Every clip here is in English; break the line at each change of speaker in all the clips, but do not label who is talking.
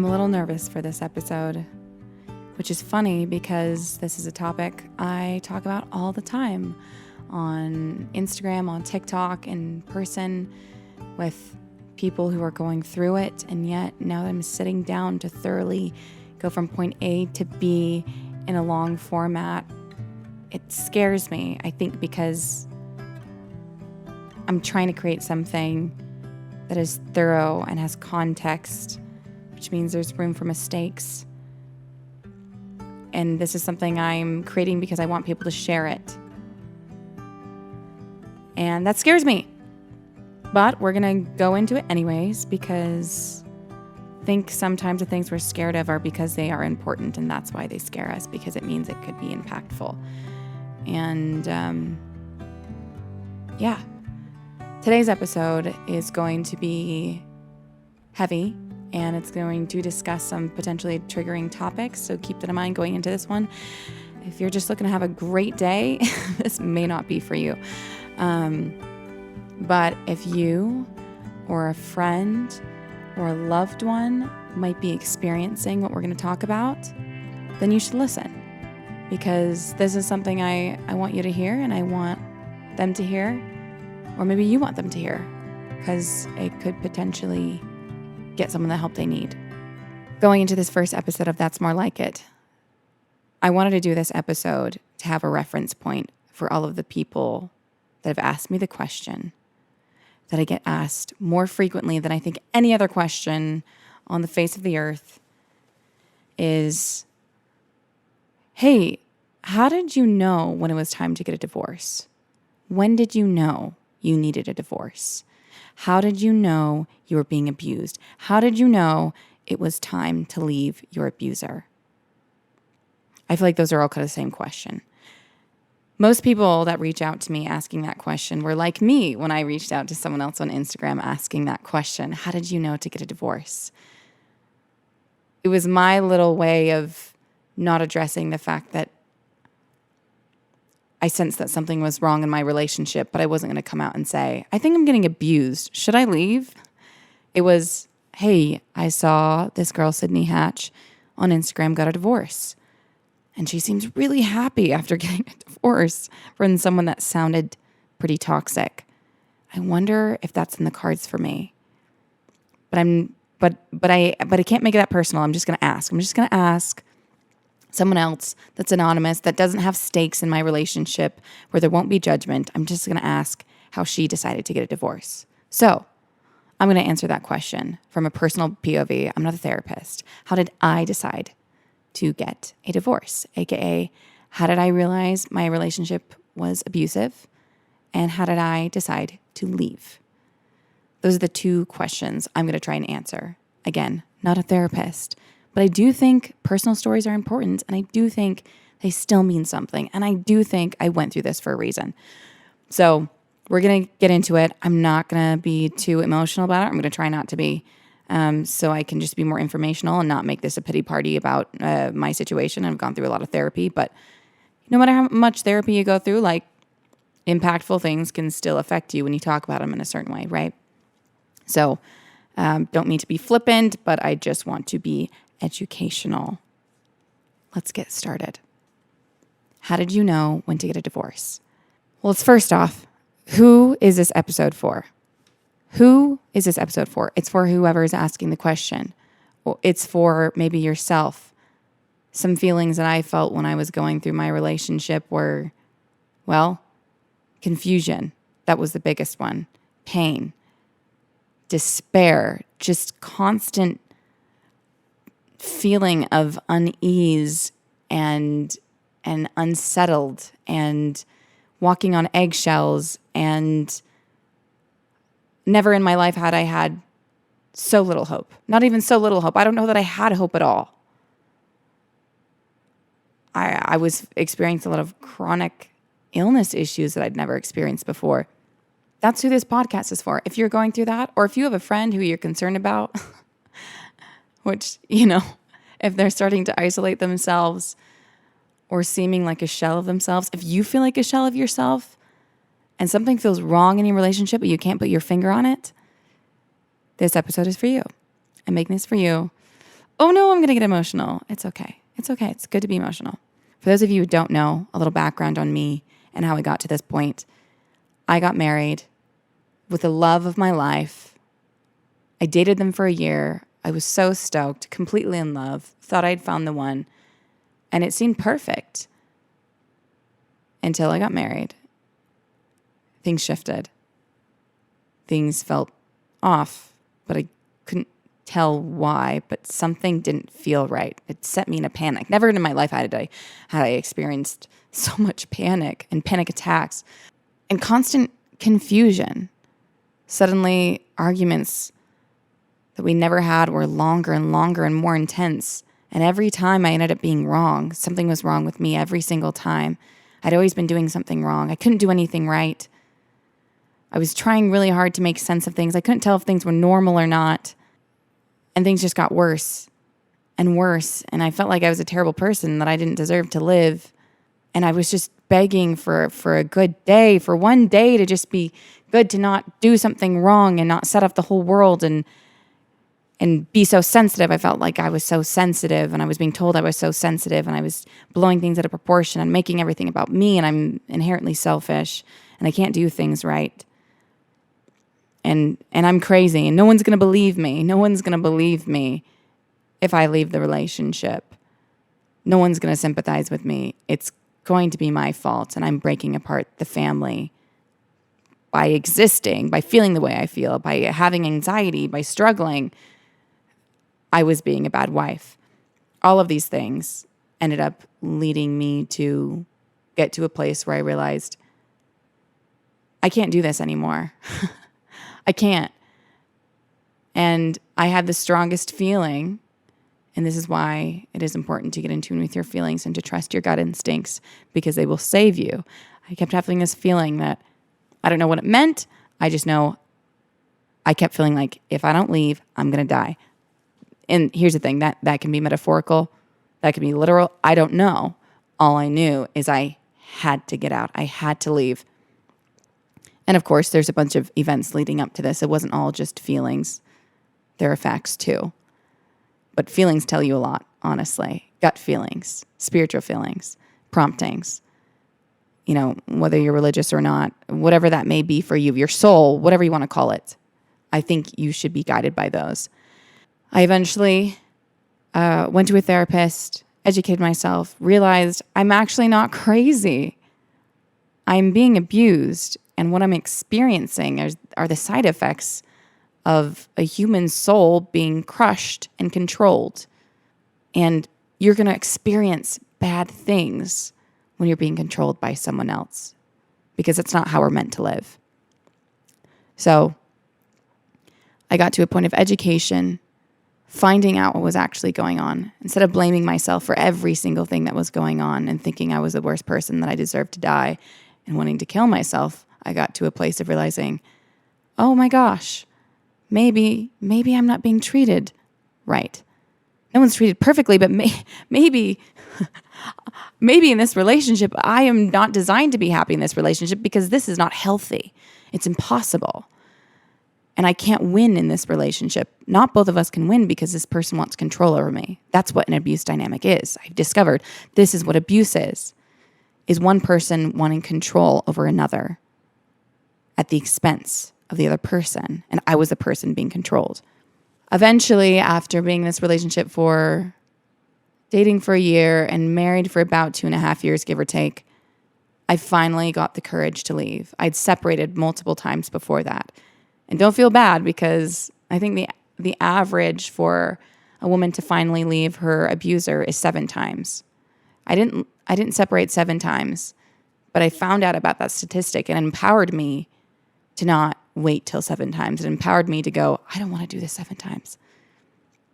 a little nervous for this episode, which is funny because this is a topic I talk about all the time on Instagram, on TikTok, in person with people who are going through it. And yet now that I'm sitting down to thoroughly go from point A to B in a long format, it scares me, I think, because I'm trying to create something that is thorough and has context, which means there's room for mistakes. And this is something I'm creating because I want people to share it. And that scares me. But we're going to go into it anyways, because I think sometimes the things we're scared of are because they are important, and that's why they scare us, because it means it could be impactful. And today's episode is going to be heavy, and it's going to discuss some potentially triggering topics, so keep that in mind going into this one. If you're just looking to have a great day, this may not be for you. But if you or a friend or a loved one might be experiencing what we're going to talk about, then you should listen, because this is something I want you to hear, and I want them to hear, or maybe you want them to hear, because it could potentially get someone the help they need. Going into this first episode of That's More Like It, I wanted to do this episode to have a reference point for all of the people that have asked me the question that I get asked more frequently than I think any other question on the face of the earth is, hey, how did you know when it was time to get a divorce? When did you know you needed a divorce? How did you know you were being abused? How did you know it was time to leave your abuser? I feel like those are all kind of the same question. Most people that reach out to me asking that question were like me when I reached out to someone else on Instagram asking that question. How did you know to get a divorce? It was my little way of not addressing the fact that I sensed that something was wrong in my relationship, but I wasn't going to come out and say, I think I'm getting abused. Should I leave? It was, hey, I saw this girl, Sydney Hatch, on Instagram got a divorce. And she seems really happy after getting a divorce from someone that sounded pretty toxic. I wonder if that's in the cards for me. But I can't make it that personal. I'm just going to ask. I'm just going to ask someone else that's anonymous, that doesn't have stakes in my relationship, where there won't be judgment. I'm just going to ask how she decided to get a divorce. So I'm going to answer that question from a personal POV. I'm not a therapist. How did I decide to get a divorce? AKA, how did I realize my relationship was abusive? And how did I decide to leave? Those are the two questions I'm going to try and answer. Again, not a therapist, but I do think personal stories are important, and I do think they still mean something, and I do think I went through this for a reason. So we're going to get into it. I'm not going to be too emotional about it. I'm going to try not to be, so I can just be more informational and not make this a pity party about my situation. I've gone through a lot of therapy, but no matter how much therapy you go through, like, impactful things can still affect you when you talk about them in a certain way, right? So don't mean to be flippant, but I just want to be educational. Let's get started. How did you know when to get a divorce? Well, it's first off, who is this episode for? Who is this episode for? It's for whoever is asking the question. It's for maybe yourself. Some feelings that I felt when I was going through my relationship were, well, confusion. That was the biggest one. Pain, despair, just constant feeling of unease and unsettled and walking on eggshells, and never in my life had I had so little hope. Not even so little hope. I don't know that I had hope at all. I was experiencing a lot of chronic illness issues that I'd never experienced before. That's who this podcast is for. If you're going through that, or if you have a friend who you're concerned about, which, if they're starting to isolate themselves or seeming like a shell of themselves, if you feel like a shell of yourself and something feels wrong in your relationship but you can't put your finger on it, this episode is for you. I'm making this for you. Oh no, I'm going to get emotional. It's okay. It's okay. It's good to be emotional. For those of you who don't know, a little background on me and how I got to this point. I got married with the love of my life. I dated them for a year. I was so stoked, completely in love, thought I'd found the one, and it seemed perfect until I got married. Things shifted. Things felt off, but I couldn't tell why, but something didn't feel right. It set me in a panic. Never in my life had I experienced so much panic and panic attacks and constant confusion. Suddenly, arguments that we never had were longer and longer and more intense. And every time I ended up being wrong. Something was wrong with me every single time. I'd always been doing something wrong. I couldn't do anything right. I was trying really hard to make sense of things. I couldn't tell if things were normal or not. And things just got worse and worse. And I felt like I was a terrible person, that I didn't deserve to live. And I was just begging for a good day, for one day to just be good, to not do something wrong and not set off the whole world and be so sensitive. I felt like I was so sensitive, and I was being told I was so sensitive, and I was blowing things out of proportion and making everything about me, and I'm inherently selfish, and I can't do things right. And I'm crazy, and no one's going to believe me. No one's going to believe me if I leave the relationship. No one's going to sympathize with me. It's going to be my fault, and I'm breaking apart the family by existing, by feeling the way I feel, by having anxiety, by struggling. I was being a bad wife. All of these things ended up leading me to get to a place where I realized I can't do this anymore. I can't. And I had the strongest feeling, and this is why it is important to get in tune with your feelings and to trust your gut instincts, because they will save you. I kept having this feeling that I don't know what it meant. I just know I kept feeling like if I don't leave, I'm going to die. And here's the thing, that can be metaphorical. That can be literal. I don't know. All I knew is I had to get out. I had to leave. And of course, there's a bunch of events leading up to this. It wasn't all just feelings. There are facts too. But feelings tell you a lot, honestly. Gut feelings, spiritual feelings, promptings. You know, whether you're religious or not, whatever that may be for you, your soul, whatever you want to call it. I think you should be guided by those. I eventually went to a therapist, educated myself, realized I'm actually not crazy. I'm being abused, and what I'm experiencing are the side effects of a human soul being crushed and controlled. And you're going to experience bad things when you're being controlled by someone else, because it's not how we're meant to live. So I got to a point of education, finding out what was actually going on. Instead of blaming myself for every single thing that was going on and thinking I was the worst person, that I deserved to die and wanting to kill myself, I got to a place of realizing, oh my gosh, maybe I'm not being treated right. No one's treated perfectly, but maybe in this relationship, I am not designed to be happy in this relationship, because this is not healthy. It's impossible. And I can't win in this relationship. Not both of us can win, because this person wants control over me. That's what an abuse dynamic is. I've discovered this is what abuse is one person wanting control over another at the expense of the other person. And I was the person being controlled. Eventually, after being in this relationship for dating for a year and married for about 2.5 years, give or take, I finally got the courage to leave. I'd separated multiple times before that. And don't feel bad, because I think the average for a woman to finally leave her abuser is 7 times. I didn't separate 7 times, but I found out about that statistic, and it empowered me to not wait till 7 times. It empowered me to go, I don't want to do this 7 times.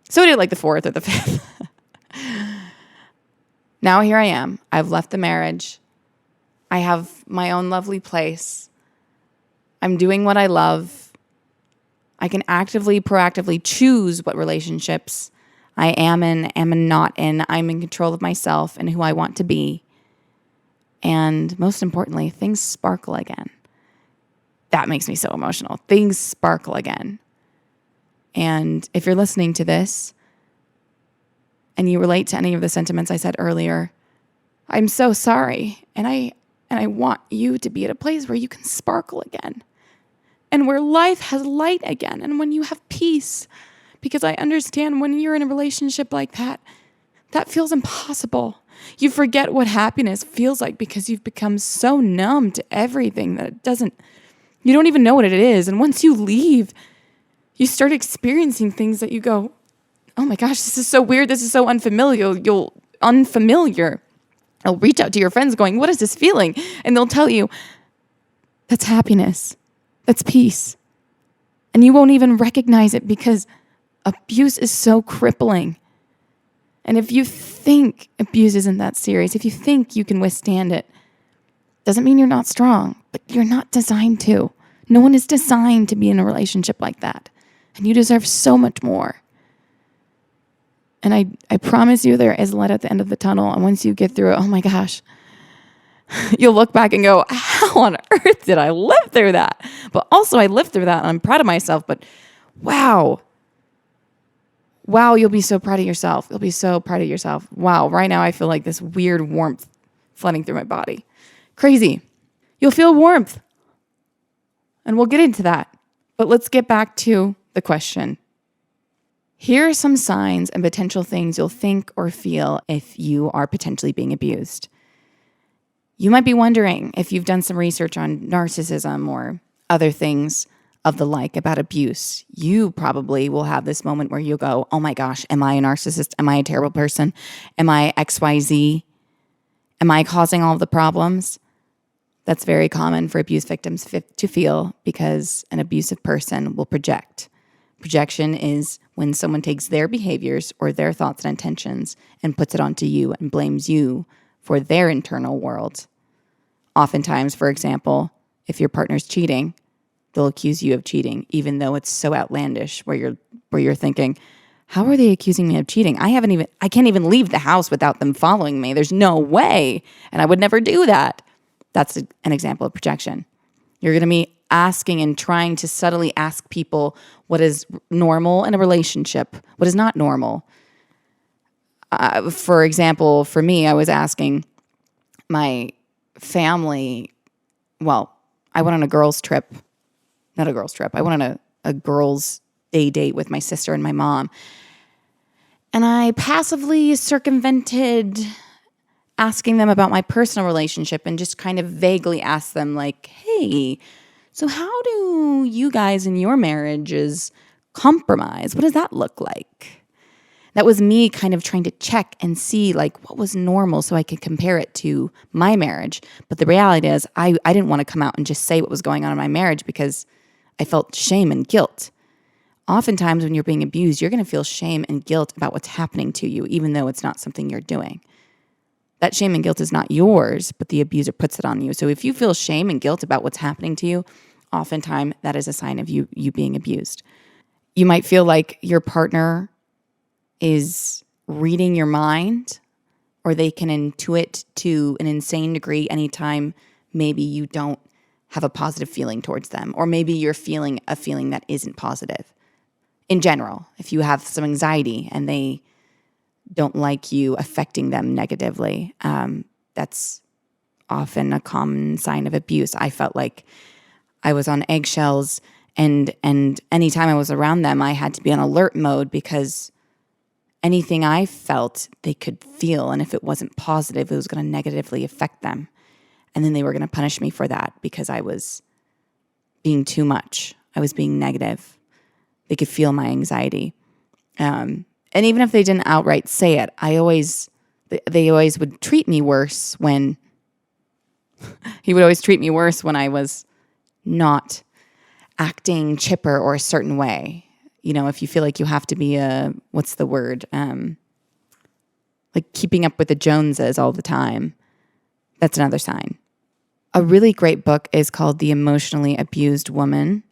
So I did like the 4th or the 5th. Now here I am. I've left the marriage. I have my own lovely place. I'm doing what I love. I can actively, proactively choose what relationships I am in, am not in. I'm in control of myself and who I want to be. And most importantly, things sparkle again. That makes me so emotional. Things sparkle again. And if you're listening to this, and you relate to any of the sentiments I said earlier, I'm so sorry. And I want you to be at a place where you can sparkle again and where life has light again and when you have peace. Because I understand when you're in a relationship like that, that feels impossible. You forget what happiness feels like because you've become so numb to everything that you don't even know what it is. And once you leave, you start experiencing things that you go, oh my gosh, this is so weird. This is so unfamiliar. You'll reach out to your friends going, what is this feeling? And they'll tell you, that's happiness. That's peace. And you won't even recognize it because abuse is so crippling. And if you think abuse isn't that serious, if you think you can withstand it, doesn't mean you're not strong, but you're not designed to. No one is designed to be in a relationship like that. And you deserve so much more. And I promise you there is light at the end of the tunnel. And once you get through it, oh my gosh, you'll look back and go, how on earth did I live through that? But also I lived through that and I'm proud of myself. But wow, you'll be so proud of yourself. You'll be so proud of yourself. Wow, right now I feel like this weird warmth flooding through my body. Crazy. You'll feel warmth. And we'll get into that. But let's get back to the question. Here are some signs and potential things you'll think or feel if you are potentially being abused. You might be wondering if you've done some research on narcissism or other things of the like about abuse. You probably will have this moment where you go, oh my gosh, am I a narcissist? Am I a terrible person? Am I XYZ? Am I causing all of the problems? That's very common for abuse victims to feel because an abusive person will project. Projection is when someone takes their behaviors or their thoughts and intentions and puts it onto you and blames you for their internal world. Oftentimes, for example, if your partner's cheating, they'll accuse you of cheating, even though it's so outlandish where you're thinking, how are they accusing me of cheating? I can't even leave the house without them following me. There's no way. And I would never do that. That's an example of projection. You're going to be asking and trying to subtly ask people what is normal in a relationship, what is not normal. For example, for me, I was asking my family, I went on a girls' trip. Not a girls' trip. I went on a girls' date with my sister and my mom. And I passively circumvented asking them about my personal relationship and just kind of vaguely asked them like, hey, so how do you guys in your marriages compromise? What does that look like? That was me kind of trying to check and see like what was normal so I could compare it to my marriage. But the reality is I didn't want to come out and just say what was going on in my marriage because I felt shame and guilt. Oftentimes when you're being abused, you're going to feel shame and guilt about what's happening to you, even though it's not something you're doing. That shame and guilt is not yours, but the abuser puts it on you. So if you feel shame and guilt about what's happening to you, oftentimes that is a sign of you being abused. You might feel like your partner is reading your mind, or they can intuit to an insane degree anytime maybe you don't have a positive feeling towards them, or maybe you're feeling a feeling that isn't positive. In general, if you have some anxiety and they don't like you affecting them negatively, that's often a common sign of abuse. I felt like I was on eggshells, and anytime I was around them, I had to be on alert mode because anything I felt they could feel, and if it wasn't positive, it was going to negatively affect them. And then they were going to punish me for that because I was being too much. I was being negative. They could feel my anxiety. And even if they didn't outright say it, they always would treat me worse when he would always treat me worse when I was not acting chipper or a certain way. You know, if you feel like you have to be what's the word? Like keeping up with the Joneses all the time. That's another sign. A really great book is called The Emotionally Abused Woman.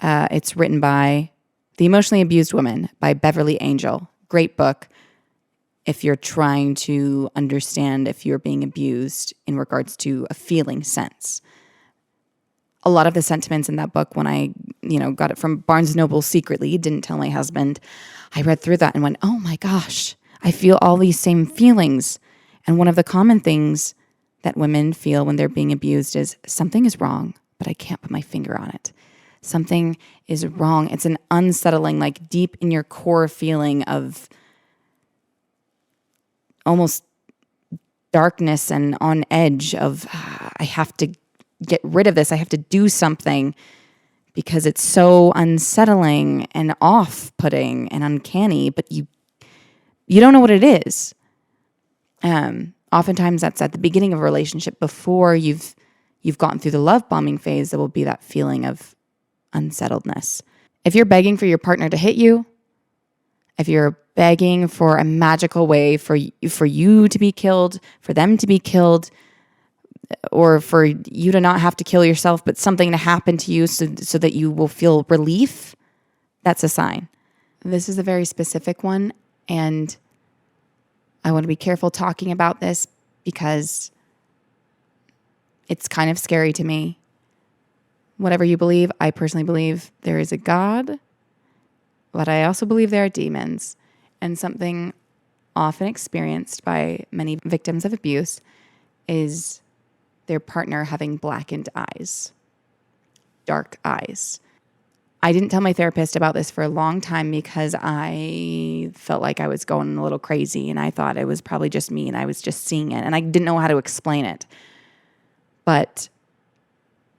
It's written by The Emotionally Abused Woman by Beverly Angel. Great book if you're trying to understand if you're being abused in regards to a feeling sense. A lot of the sentiments in that book, when I got it from Barnes & Noble secretly, didn't tell my husband, I read through that and went, oh my gosh, I feel all these same feelings. And one of the common things that women feel when they're being abused is something is wrong, but I can't put my finger on it. Something is wrong. It's an unsettling, like deep in your core feeling of almost darkness and on edge of, I have to get rid of this. I have to do something because it's so unsettling and off-putting and uncanny, but you don't know what it is. Oftentimes that's at the beginning of a relationship before you've gotten through the love bombing phase. There will be that feeling of unsettledness. If you're begging for your partner to hit you, if you're begging for a magical way for you to be killed, for them to be killed, or for you to not have to kill yourself, but something to happen to you so that you will feel relief, that's a sign. This is a very specific one, and I want to be careful talking about this because it's kind of scary to me. Whatever you believe, I personally believe there is a God, but I also believe there are demons. And something often experienced by many victims of abuse is their partner having blackened eyes, dark eyes. I didn't tell my therapist about this for a long time because I felt like I was going a little crazy and I thought it was probably just me and I was just seeing it and I didn't know how to explain it. But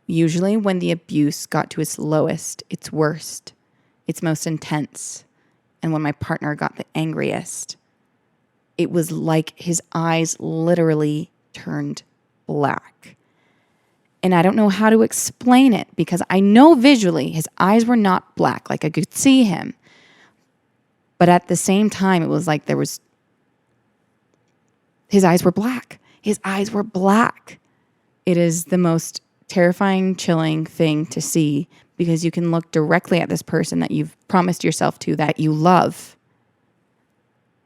usually when the abuse got to its lowest, its worst, its most intense, and when my partner got the angriest, it was like his eyes literally turned black. And I don't know how to explain it because I know visually his eyes were not black, like I could see him. But at the same time, it was like his eyes were black. His eyes were black. It is the most terrifying, chilling thing to see because you can look directly at this person that you've promised yourself to, that you love,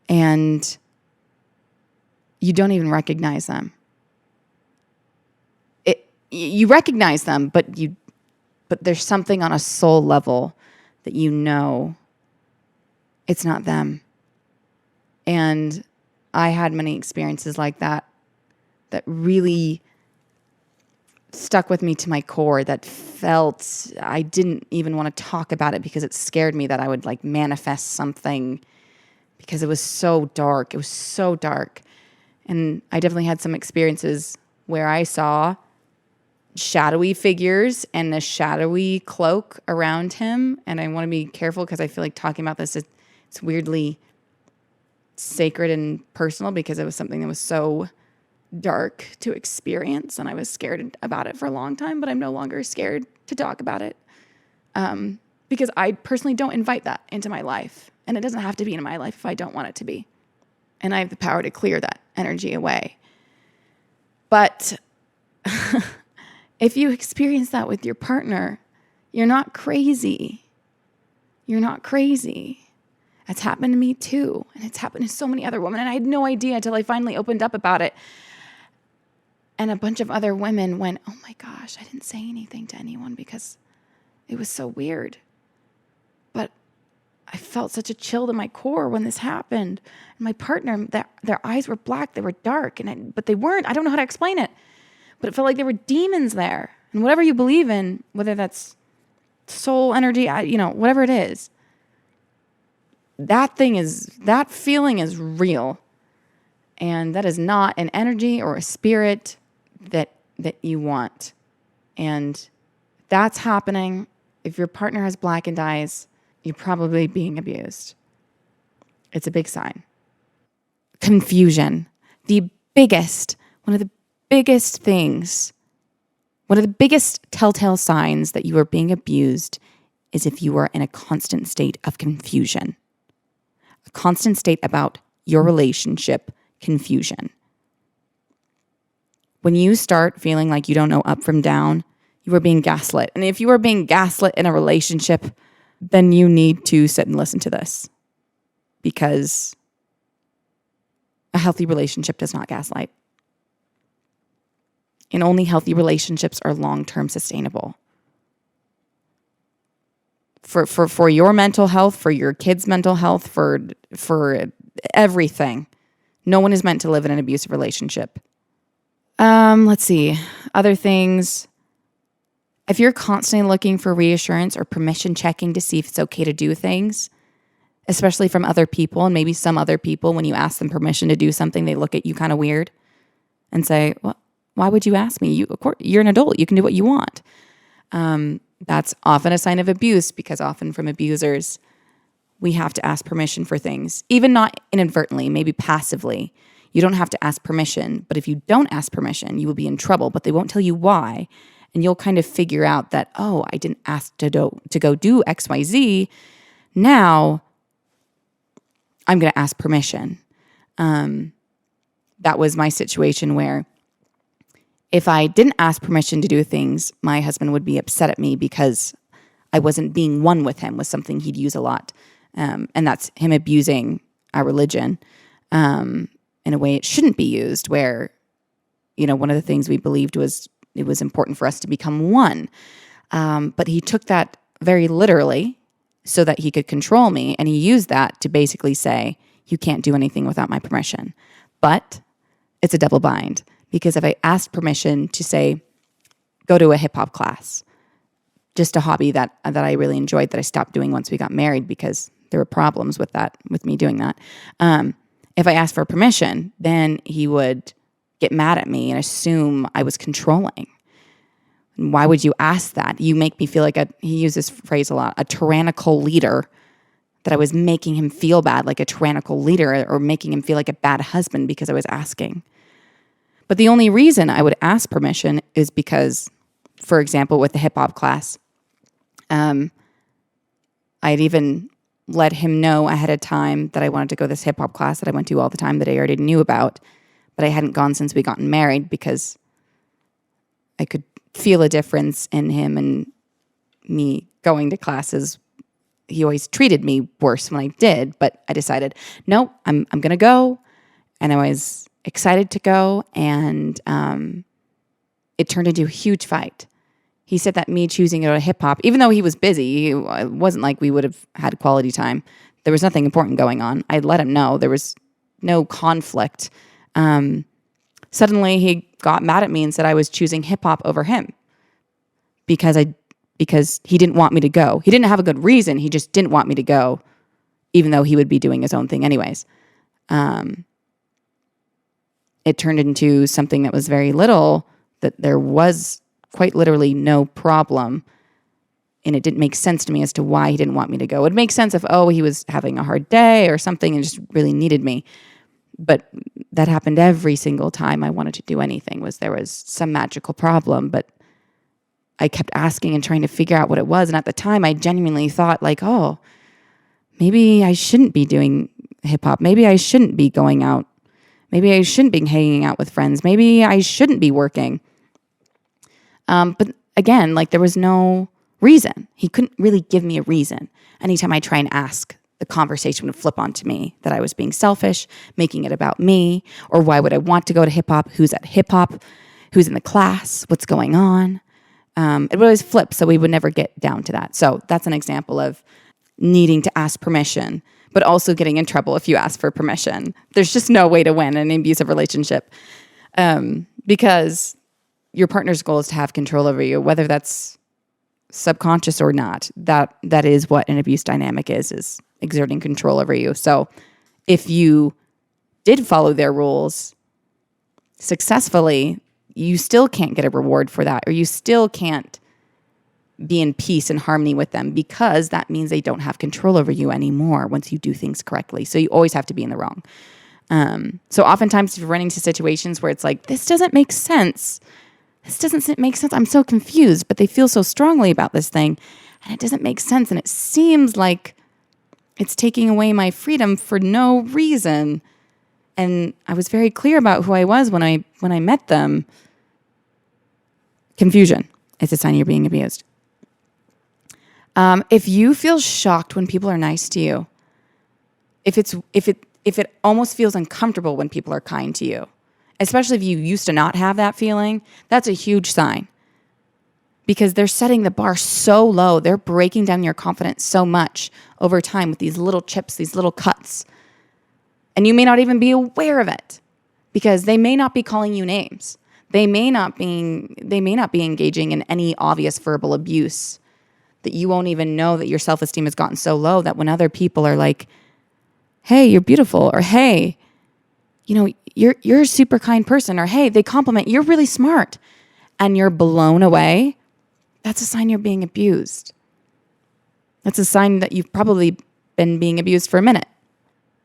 and you don't even recognize them. You recognize them, but there's something on a soul level that you know it's not them. And I had many experiences like that really stuck with me to my core, that felt I didn't even want to talk about it because it scared me that I would like manifest something because it was so dark. It was so dark. And I definitely had some experiences where I saw shadowy figures and a shadowy cloak around him. And I want to be careful because I feel like talking about this, it's weirdly sacred and personal because it was something that was so dark to experience, and I was scared about it for a long time, but I'm no longer scared to talk about it because I personally don't invite that into my life, and it doesn't have to be in my life if I don't want it to be, and I have the power to clear that energy away. But if you experience that with your partner, you're not crazy. You're not crazy. It's happened to me too, and it's happened to so many other women, and I had no idea until I finally opened up about it. And a bunch of other women went, oh my gosh, I didn't say anything to anyone because it was so weird. But I felt such a chill to my core when this happened. And my partner, their eyes were black, they were dark, but they weren't. I don't know how to explain it. But it felt like there were demons there. And whatever you believe in, whether that's soul energy, whatever it is, that feeling is real. And that is not an energy or a spirit that you want. And that's happening. If your partner has blackened eyes, you're probably being abused. It's a big sign. Confusion. One of the biggest things, one of the biggest telltale signs that you are being abused is if you are in a constant state of confusion. A constant state about your relationship confusion. When you start feeling like you don't know up from down, you are being gaslit. And if you are being gaslit in a relationship, then you need to sit and listen to this, because a healthy relationship does not gaslight. And only healthy relationships are long-term sustainable. For your mental health, for your kids' mental health, for everything. No one is meant to live in an abusive relationship. Let's see. Other things. If you're constantly looking for reassurance or permission checking to see if it's okay to do things, especially from other people, and maybe some other people, when you ask them permission to do something, they look at you kind of weird and say, well, why would you ask me? You're an adult. You can do what you want. That's often a sign of abuse, because often from abusers, we have to ask permission for things, even not inadvertently, maybe passively. You don't have to ask permission, but if you don't ask permission, you will be in trouble, but they won't tell you why. And you'll kind of figure out that, oh, I didn't ask to go do X, Y, Z. Now I'm going to ask permission. That was my situation where if I didn't ask permission to do things, my husband would be upset at me because I wasn't being one with him, was something he'd use a lot. And that's him abusing our religion in a way it shouldn't be used, where, one of the things we believed was it was important for us to become one. But he took that very literally so that he could control me. And he used that to basically say, you can't do anything without my permission. But it's a double bind, because if I asked permission to say, go to a hip hop class, just a hobby that I really enjoyed, that I stopped doing once we got married because there were problems with me doing that. If I asked for permission, then he would get mad at me and assume I was controlling. And why would you ask that? You make me feel like he used this phrase a lot, a tyrannical leader, that I was making him feel bad, like a tyrannical leader, or making him feel like a bad husband because I was asking. But the only reason I would ask permission is because, for example, with the hip hop class, I'd even let him know ahead of time that I wanted to go to this hip hop class that I went to all the time that I already knew about, but I hadn't gone since we gotten married, because I could feel a difference in him and me going to classes. He always treated me worse when I did, but I decided, no, I'm going to go. And I was excited to go, and it turned into a huge fight. He said that me choosing to go to hip hop, even though he was busy, it wasn't like we would have had quality time. There was nothing important going on. I let him know. There was no conflict. Suddenly he got mad at me and said I was choosing hip hop over him because he didn't want me to go. He didn't have a good reason. He just didn't want me to go, even though he would be doing his own thing anyways. It turned into something that was very little, that there was quite literally no problem. And it didn't make sense to me as to why he didn't want me to go. It would make sense if, he was having a hard day or something and just really needed me. But that happened every single time I wanted to do anything, there was some magical problem. But I kept asking and trying to figure out what it was. And at the time, I genuinely thought like, maybe I shouldn't be doing hip hop. Maybe I shouldn't be going out. Maybe I shouldn't be hanging out with friends. Maybe I shouldn't be working. But again, there was no reason. He couldn't really give me a reason. Anytime I try and ask, the conversation would flip onto me, that I was being selfish, making it about me, or why would I want to go to hip hop? Who's at hip hop? Who's in the class? What's going on? It would always flip, so we would never get down to that. So that's an example of needing to ask permission, but also getting in trouble if you ask for permission. There's just no way to win in an abusive relationship, because your partner's goal is to have control over you, whether that's subconscious or not. That is what an abuse dynamic is exerting control over you. So if you did follow their rules successfully, you still can't get a reward for that, or you still can't be in peace and harmony with them, because that means they don't have control over you anymore once you do things correctly. So you always have to be in the wrong. So oftentimes if you're running into situations where it's like, this doesn't make sense. I'm so confused, but they feel so strongly about this thing and it doesn't make sense. And it seems like it's taking away my freedom for no reason. And I was very clear about who I was when I met them. Confusion. It's a sign you're being abused. If you feel shocked when people are nice to you, if it almost feels uncomfortable when people are kind to you, especially if you used to not have that feeling, that's a huge sign, because they're setting the bar so low. They're breaking down your confidence so much over time with these little chips, these little cuts. And you may not even be aware of it because they may not be calling you names. They may not be engaging in any obvious verbal abuse that you won't even know that your self-esteem has gotten so low that when other people are like, hey, you're beautiful, or hey, you're a super kind person, or hey, they compliment, you're really smart, and you're blown away, that's a sign you're being abused. That's a sign that you've probably been being abused for a minute.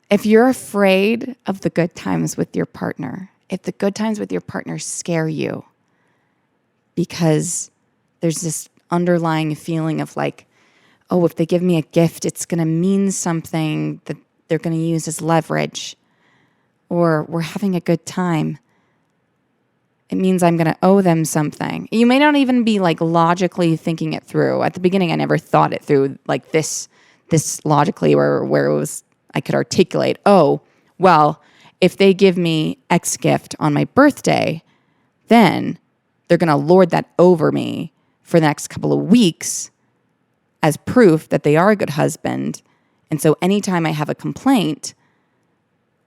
If you're afraid of the good times with your partner, if the good times with your partner scare you because there's this underlying feeling of like, oh, if they give me a gift, it's going to mean something that they're going to use as leverage, or we're having a good time, it means I'm going to owe them something. You may not even be like logically thinking it through. At the beginning, I never thought it through like this logically, where it was, I could articulate, oh, well, if they give me X gift on my birthday, then they're going to lord that over me for the next couple of weeks as proof that they are a good husband. And so anytime I have a complaint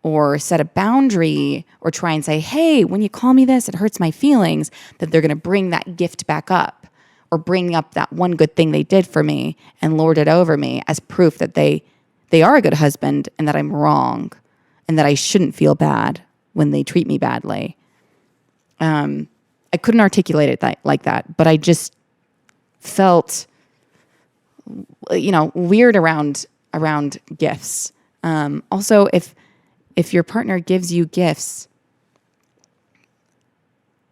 or set a boundary or try and say, hey, when you call me this, it hurts my feelings, that they're going to bring that gift back up or bring up that one good thing they did for me and lord it over me as proof that they are a good husband and that I'm wrong and that I shouldn't feel bad when they treat me badly. I couldn't articulate it like that, but I just felt, weird around gifts. Also, if your partner gives you gifts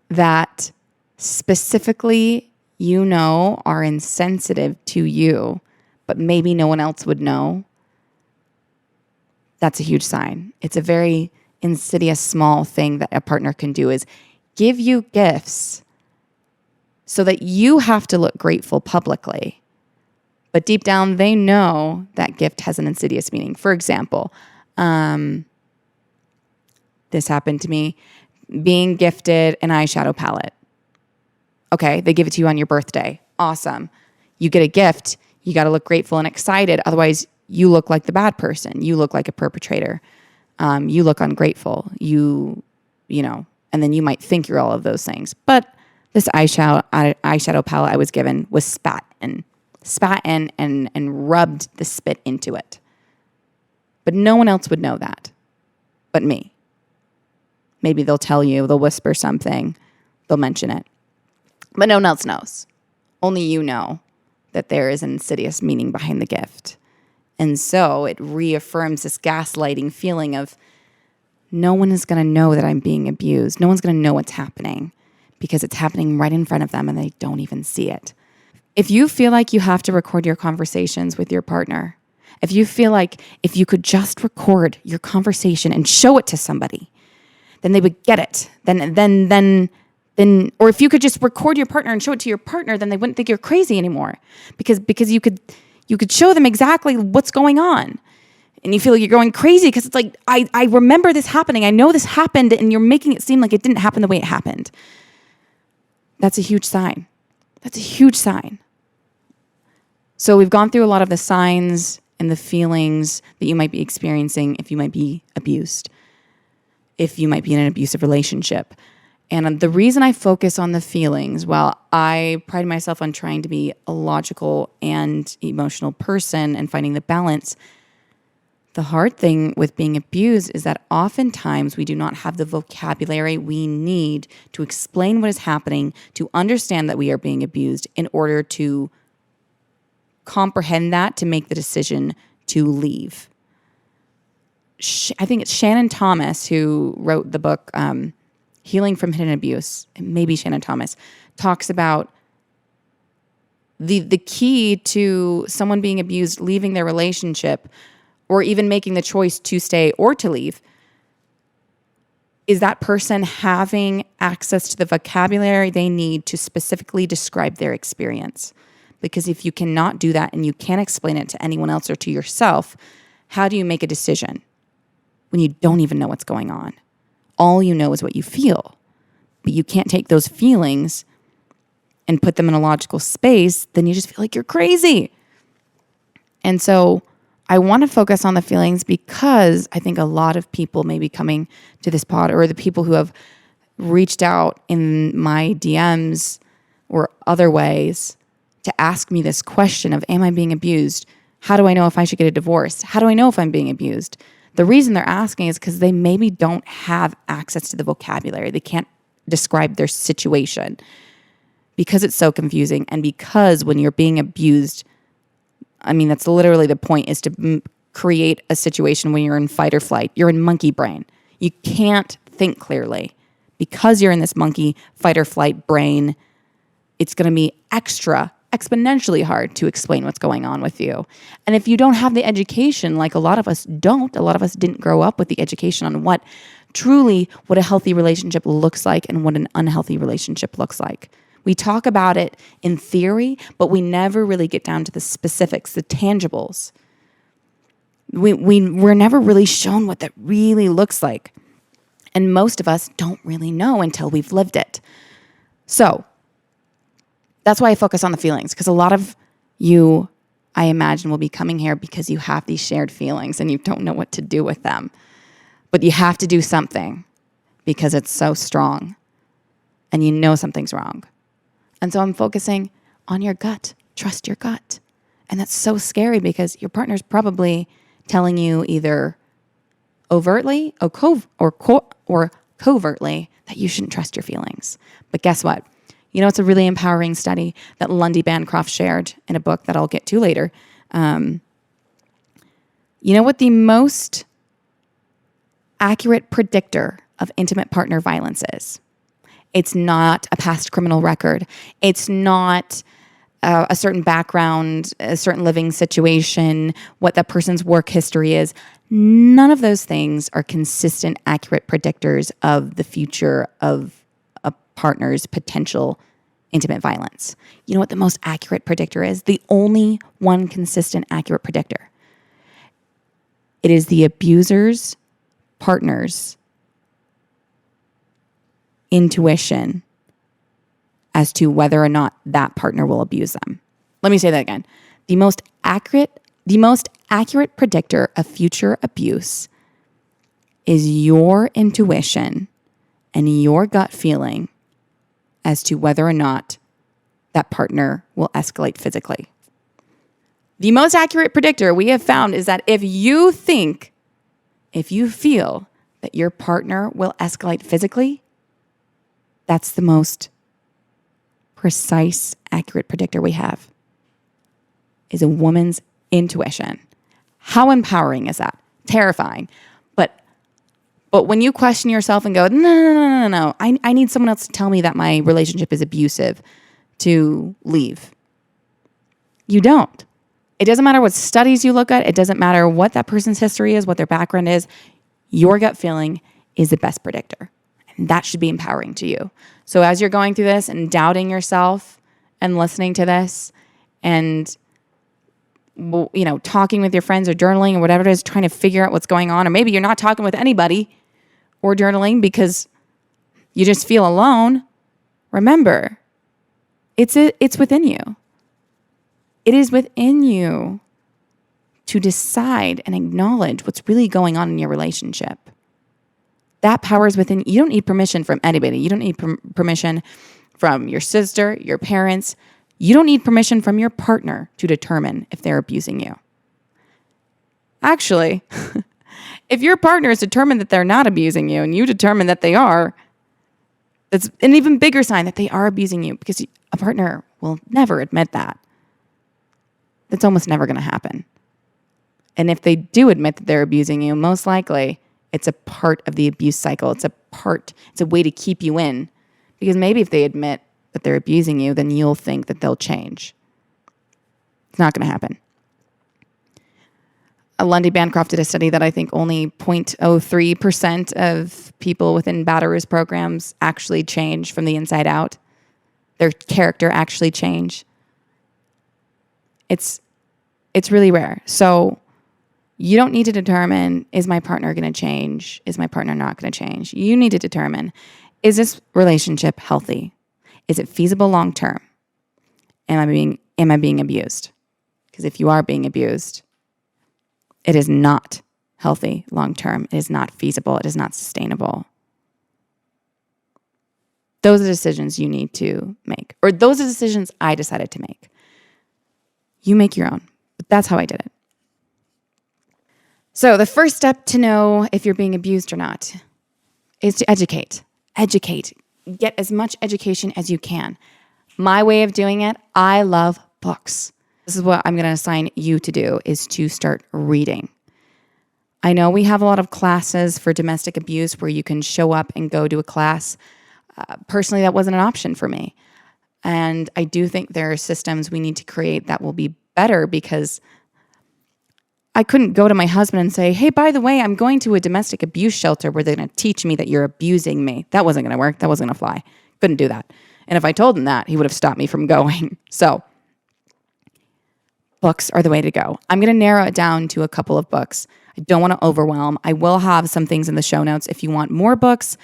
that specifically are insensitive to you, but maybe no one else would know, that's a huge sign. It's a very insidious, small thing that a partner can do, is give you gifts so that you have to look grateful publicly. But deep down, they know that gift has an insidious meaning. For example, this happened to me, being gifted an eyeshadow palette. Okay, they give it to you on your birthday. Awesome. You get a gift. You got to look grateful and excited. Otherwise, you look like the bad person. You look like a perpetrator. You look ungrateful. And then you might think you're all of those things. But this eyeshadow palette I was given was spat in and rubbed the spit into it. But no one else would know that but me. Maybe they'll tell you, they'll whisper something, they'll mention it. But no one else knows. Only you know that there is an insidious meaning behind the gift. And so it reaffirms this gaslighting feeling of no one is going to know that I'm being abused. No one's going to know what's happening because it's happening right in front of them and they don't even see it. If you feel like you have to record your conversations with your partner, if you feel like if you could just record your conversation and show it to somebody, then they would get it. Then, or if you could just record your partner and show it to your partner, then they wouldn't think you're crazy anymore because you could show them exactly what's going on. And you feel like you're going crazy because it's like, I remember this happening. I know this happened and you're making it seem like it didn't happen the way it happened. That's a huge sign. That's a huge sign. So we've gone through a lot of the signs and the feelings that you might be experiencing if you might be abused, if you might be in an abusive relationship. And the reason I focus on the feelings, while I pride myself on trying to be a logical and emotional person and finding the balance, the hard thing with being abused is that oftentimes we do not have the vocabulary we need to explain what is happening, to understand that we are being abused in order to comprehend that, to make the decision to leave. I think it's Shannon Thomas who wrote the book Healing from Hidden Abuse. Maybe Shannon Thomas talks about the key to someone being abused leaving their relationship or even making the choice to stay or to leave is that person having access to the vocabulary they need to specifically describe their experience. Because if you cannot do that and you can't explain it to anyone else or to yourself, how do you make a decision when you don't even know what's going on? All you know is what you feel, but you can't take those feelings and put them in a logical space, then you just feel like you're crazy. And so I want to focus on the feelings because I think a lot of people may be coming to this pod, or the people who have reached out in my DMs or other ways to ask me this question of, am I being abused? How do I know if I should get a divorce? How do I know if I'm being abused? The reason they're asking is because they maybe don't have access to the vocabulary. They can't describe their situation because it's so confusing. And because when you're being abused, I mean, that's literally the point, is to create a situation when you're in fight or flight. You're in monkey brain. You can't think clearly. Because you're in this monkey fight or flight brain, it's going to be exponentially hard to explain what's going on with you. And if you don't have the education, like a lot of us don't, a lot of us didn't grow up with the education on what a healthy relationship looks like and what an unhealthy relationship looks like. We talk about it in theory, but we never really get down to the specifics, the tangibles. We're never really shown what that really looks like. And most of us don't really know until we've lived it. So that's why I focus on the feelings, because a lot of you, I imagine, will be coming here because you have these shared feelings and you don't know what to do with them. But you have to do something because it's so strong and you know something's wrong. And so I'm focusing on your gut. Trust your gut. And that's so scary because your partner's probably telling you either overtly or covertly that you shouldn't trust your feelings. But guess what? You know, it's a really empowering study that Lundy Bancroft shared in a book that I'll get to later. You know what the most accurate predictor of intimate partner violence is? It's not a past criminal record. It's not a certain background, a certain living situation, what that person's work history is. None of those things are consistent, accurate predictors of the future of a partner's potential intimate violence. You know what the most accurate predictor is? The only one consistent, accurate predictor. It is the abuser's partner's intuition as to whether or not that partner will abuse them. Let me say that again. The most accurate predictor of future abuse is your intuition and your gut feeling as to whether or not that partner will escalate physically. The most accurate predictor we have found is that if you feel that your partner will escalate physically, that's the most precise, accurate predictor we have, is a woman's intuition. How empowering is that? Terrifying. But when you question yourself and go, no, I need someone else to tell me that my relationship is abusive to leave. You don't. It doesn't matter what studies you look at. It doesn't matter what that person's history is, what their background is. Your gut feeling is the best predictor. And that should be empowering to you. So as you're going through this and doubting yourself and listening to this and, you know, talking with your friends or journaling or whatever it is, trying to figure out what's going on, or maybe you're not talking with anybody or journaling because you just feel alone, remember, it's within you. It is within you to decide and acknowledge what's really going on in your relationship. That power is within. You don't need permission from anybody. You don't need permission from your sister, your parents. You don't need permission from your partner to determine if they're abusing you. Actually, if your partner is determined that they're not abusing you and you determine that they are, that's an even bigger sign that they are abusing you, because a partner will never admit that. That's almost never going to happen. And if they do admit that they're abusing you, most likely it's a part of the abuse cycle. It's a way to keep you in. Because maybe if they admit that they're abusing you, then you'll think that they'll change. It's not going to happen. Lundy Bancroft did a study that I think only 0.03% of people within batterers programs actually change from the inside out. Their character actually change. It's really rare. So you don't need to determine, is my partner going to change? Is my partner not going to change? You need to determine, is this relationship healthy? Is it feasible long term? Am I being abused? Because if you are being abused, It is not healthy long-term. It is not feasible. It is not sustainable. Those are decisions you need to make, or those are decisions I decided to make. You make your own, but that's how I did it. So the first step to know if you're being abused or not is to educate. Educate. Get as much education as you can. My way of doing it, I love books. This is what I'm going to assign you to do, is to start reading. I know we have a lot of classes for domestic abuse where you can show up and go to a class. Personally, that wasn't an option for me. And I do think there are systems we need to create that will be better, because I couldn't go to my husband and say, hey, by the way, I'm going to a domestic abuse shelter where they're going to teach me that you're abusing me. That wasn't going to work. That wasn't going to fly. Couldn't do that. And if I told him that, he would have stopped me from going. So books are the way to go. I'm going to narrow it down to a couple of books. I don't want to overwhelm. I will have some things in the show notes if you want more books,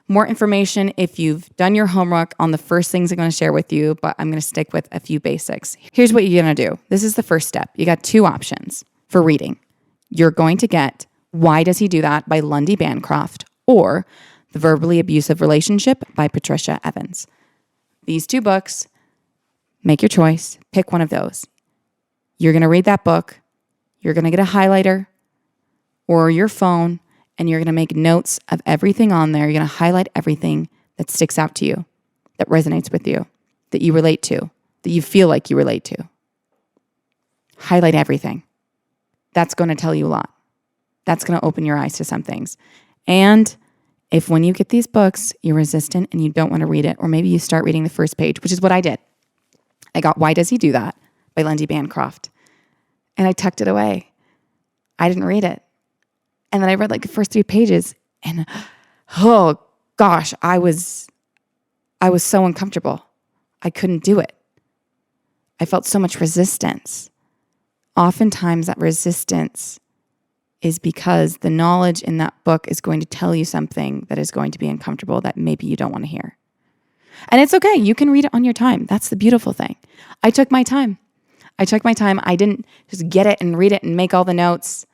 more information, if you've done your homework on the first things I'm going to share with you, but I'm going to stick with a few basics. Here's what you're going to do. This is the first step. You got two options for reading. You're going to get Why Does He Do That by Lundy Bancroft, or The Verbally Abusive Relationship by Patricia Evans. These two books, make your choice, pick one of those. You're going to read that book, you're going to get a highlighter or your phone, and you're going to make notes of everything on there. You're going to highlight everything that sticks out to you, that resonates with you, that you relate to, that you feel like you relate to. Highlight everything. That's going to tell you a lot. That's going to open your eyes to some things. And if when you get these books, you're resistant and you don't want to read it, or maybe you start reading the first page, which is what I did. I got Why Does He Do That by Lundy Bancroft, and I tucked it away. I didn't read it. And then I read like the first 3 pages, and oh gosh, I was so uncomfortable. I couldn't do it. I felt so much resistance. Oftentimes that resistance is because the knowledge in that book is going to tell you something that is going to be uncomfortable that maybe you don't want to hear. And it's okay. You can read it on your time. That's the beautiful thing. I took my time. I didn't just get it and read it and make all the notes,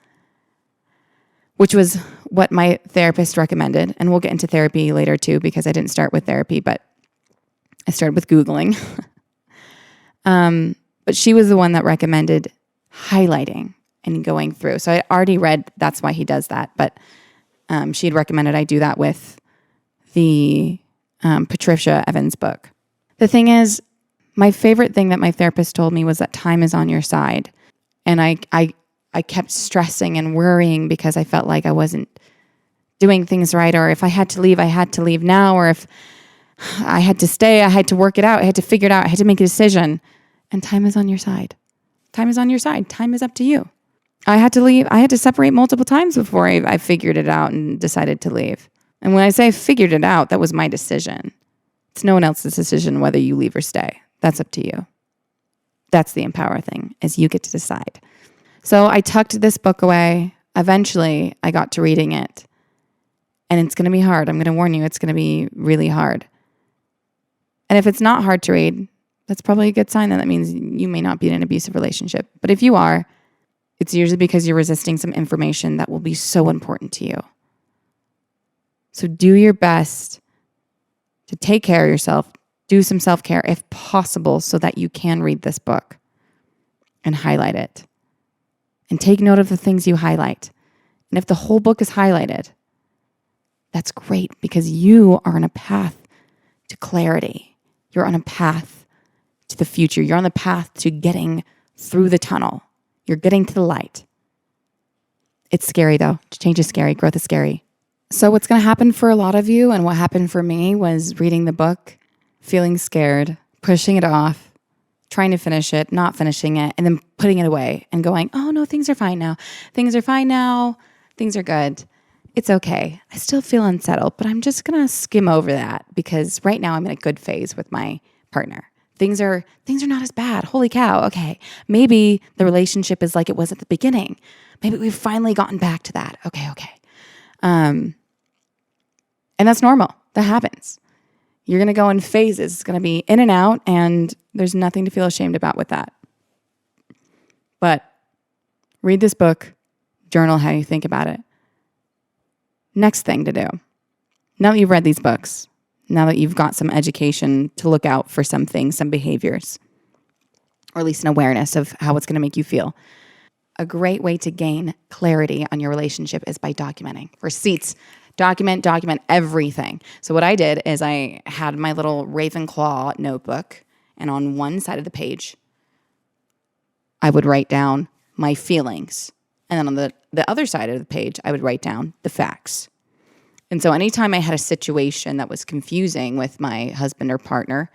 which was what my therapist recommended. And we'll get into therapy later too, because I didn't start with therapy, but I started with Googling. But she was the one that recommended highlighting and going through. So I already read That's Why He Does That, but she had recommended I do that with the Patricia Evans book. The thing is, my favorite thing that my therapist told me was that time is on your side. And I kept stressing and worrying because I felt like I wasn't doing things right, or if I had to leave now, or if I had to stay, I had to work it out, I had to figure it out, I had to make a decision. And time is on your side. Time is on your side. Time is up to you. I had to leave. I had to separate multiple times before I figured it out and decided to leave. And when I say I figured it out, that was my decision. It's no one else's decision whether you leave or stay. That's up to you. That's the empower thing, is you get to decide. So I tucked this book away. Eventually, I got to reading it. And it's going to be hard. I'm going to warn you, it's going to be really hard. And if it's not hard to read, that's probably a good sign. That means you may not be in an abusive relationship. But if you are, it's usually because you're resisting some information that will be so important to you. So do your best to take care of yourself. Do some self-care if possible so that you can read this book and highlight it. And take note of the things you highlight. And if the whole book is highlighted, that's great, because you are on a path to clarity. You're on a path to the future. You're on the path to getting through the tunnel. You're getting to the light. It's scary though. Change is scary. Growth is scary. So what's going to happen for a lot of you, and what happened for me, was reading the book, feeling scared, pushing it off, trying to finish it, not finishing it, and then putting it away and going, oh no, things are fine now. Things are fine now. Things are good. It's okay. I still feel unsettled, but I'm just going to skim over that because right now I'm in a good phase with my partner. Things are not as bad. Holy cow. Okay. Maybe the relationship is like it was at the beginning. Maybe we've finally gotten back to that. Okay. And that's normal. That happens. You're going to go in phases. It's going to be in and out, and there's nothing to feel ashamed about with that. But read this book, Journal how you think about it. Next thing to do. Now that you've read these books, now that you've got some education to look out for some things, some behaviors, or at least an awareness of how it's going to make you feel. A great way to gain clarity on your relationship is by documenting. Receipts. Document everything. So what I did is I had my little Ravenclaw notebook, and on one side of the page, I would write down my feelings. And then on the other side of the page, I would write down the facts. And so anytime I had a situation that was confusing with my husband or partner,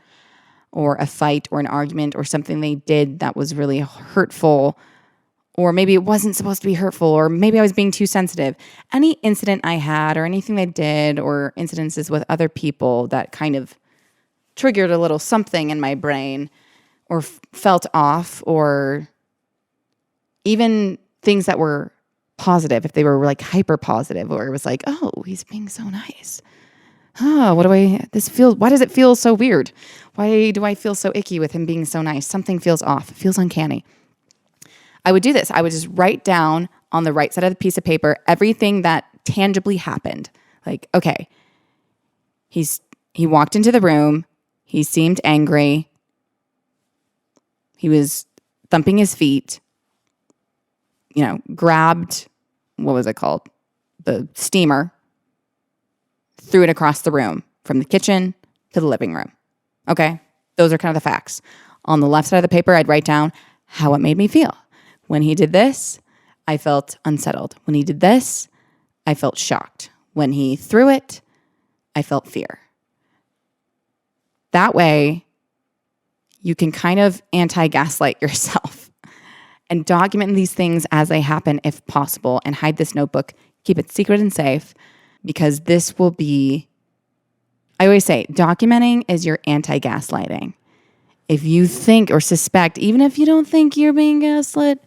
or a fight or an argument or something they did that was really hurtful, or maybe it wasn't supposed to be hurtful, or maybe I was being too sensitive. Any incident I had or anything they did or incidences with other people that kind of triggered a little something in my brain or felt off, or even things that were positive, if they were like hyper positive, or it was like, oh, he's being so nice. Oh, why does it feel so weird? Why do I feel so icky with him being so nice? Something feels off. It feels uncanny. I would do this. I would just write down on the right side of the piece of paper everything that tangibly happened. Like, okay, he walked into the room. He seemed angry. He was thumping his feet, grabbed, what was it called? The steamer, threw it across the room from the kitchen to the living room. Okay, those are kind of the facts. On the left side of the paper, I'd write down how it made me feel. When he did this, I felt unsettled. When he did this, I felt shocked. When he threw it, I felt fear. That way, you can kind of anti-gaslight yourself and document these things as they happen if possible, and hide this notebook. Keep it secret and safe, because this will be, I always say, documenting is your anti-gaslighting. If you think or suspect, even if you don't think you're being gaslit,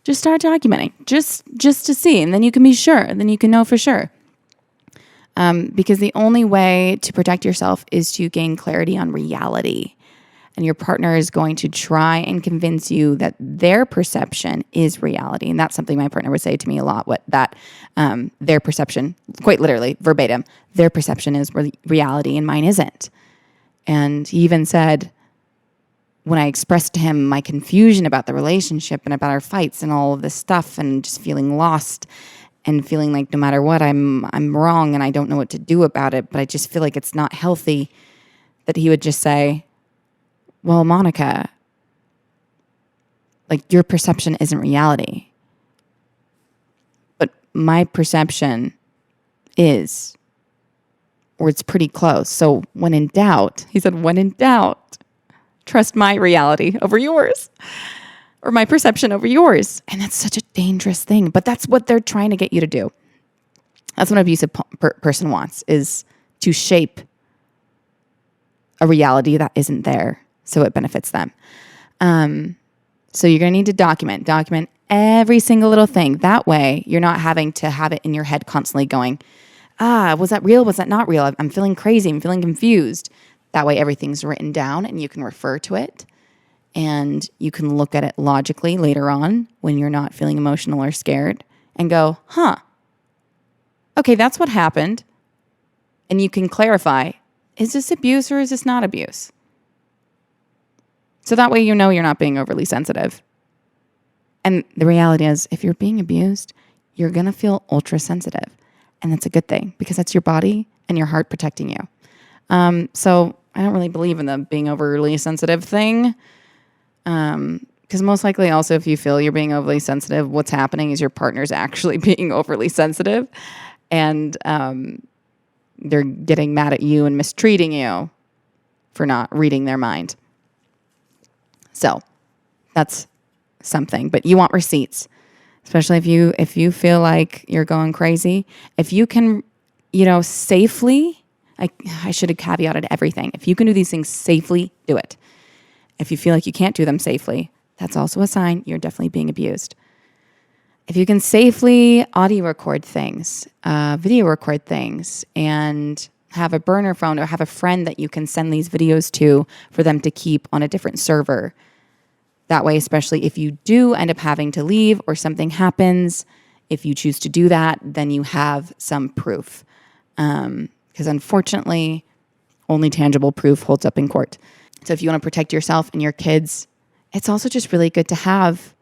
just start documenting, just to see, and then you can be sure, and then you can know for sure. Because the only way to protect yourself is to gain clarity on reality. And your partner is going to try and convince you that their perception is reality. And that's something my partner would say to me a lot, their perception, quite literally, verbatim, their perception is reality and mine isn't. And he even said, when I expressed to him my confusion about the relationship and about our fights and all of this stuff, and just feeling lost and feeling like no matter what, I'm wrong and I don't know what to do about it, but I just feel like it's not healthy, that he would just say, well, Monica, like, your perception isn't reality, but my perception is, or it's pretty close. So when in doubt, he said, when in doubt, trust my reality over yours, or my perception over yours. And that's such a dangerous thing, but that's what they're trying to get you to do. That's what an abusive person wants, is to shape a reality that isn't there so it benefits them. So you're going to need to document every single little thing. That way you're not having to have it in your head constantly going, was that real? Was that not real? I'm feeling crazy. I'm feeling confused. That way everything's written down and you can refer to it, and you can look at it logically later on when you're not feeling emotional or scared and go, okay, that's what happened. And you can clarify, is this abuse or is this not abuse? So that way you're not being overly sensitive. And the reality is, if you're being abused, you're going to feel ultra sensitive. And that's a good thing, because that's your body and your heart protecting you. So I don't really believe in the being overly sensitive thing. Because most likely also, if you feel you're being overly sensitive, what's happening is your partner's actually being overly sensitive. And they're getting mad at you and mistreating you for not reading their mind. So that's something. But you want receipts, especially if you feel like you're going crazy. If you can, safely, I should have caveated everything. If you can do these things safely, do it. If you feel like you can't do them safely, that's also a sign you're definitely being abused. If you can safely audio record things, video record things, and have a burner phone or have a friend that you can send these videos to for them to keep on a different server. That way, especially if you do end up having to leave or something happens, If you choose to do that, then you have some proof. Because unfortunately, only tangible proof holds up in court. So if you want to protect yourself and your kids, it's also just really good to have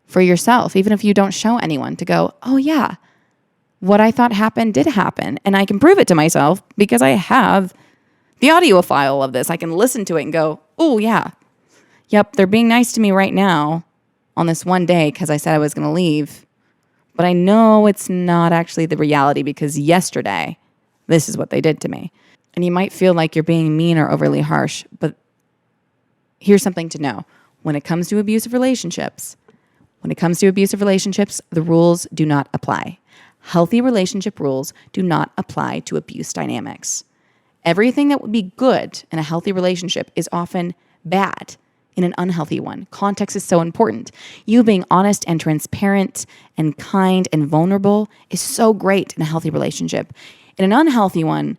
for yourself, even if you don't show anyone, to go, oh yeah, what I thought happened did happen. And I can prove it to myself because I have the audio file of this. I can listen to it and go, oh yeah, yep, they're being nice to me right now on this one day because I said I was going to leave. But I know it's not actually the reality because yesterday, this is what they did to me. And you might feel like you're being mean or overly harsh, but here's something to know. When it comes to abusive relationships, the rules do not apply. Healthy relationship rules do not apply to abuse dynamics. Everything that would be good in a healthy relationship is often bad in an unhealthy one. Context is so important. You being honest and transparent and kind and vulnerable is so great in a healthy relationship. In an unhealthy one,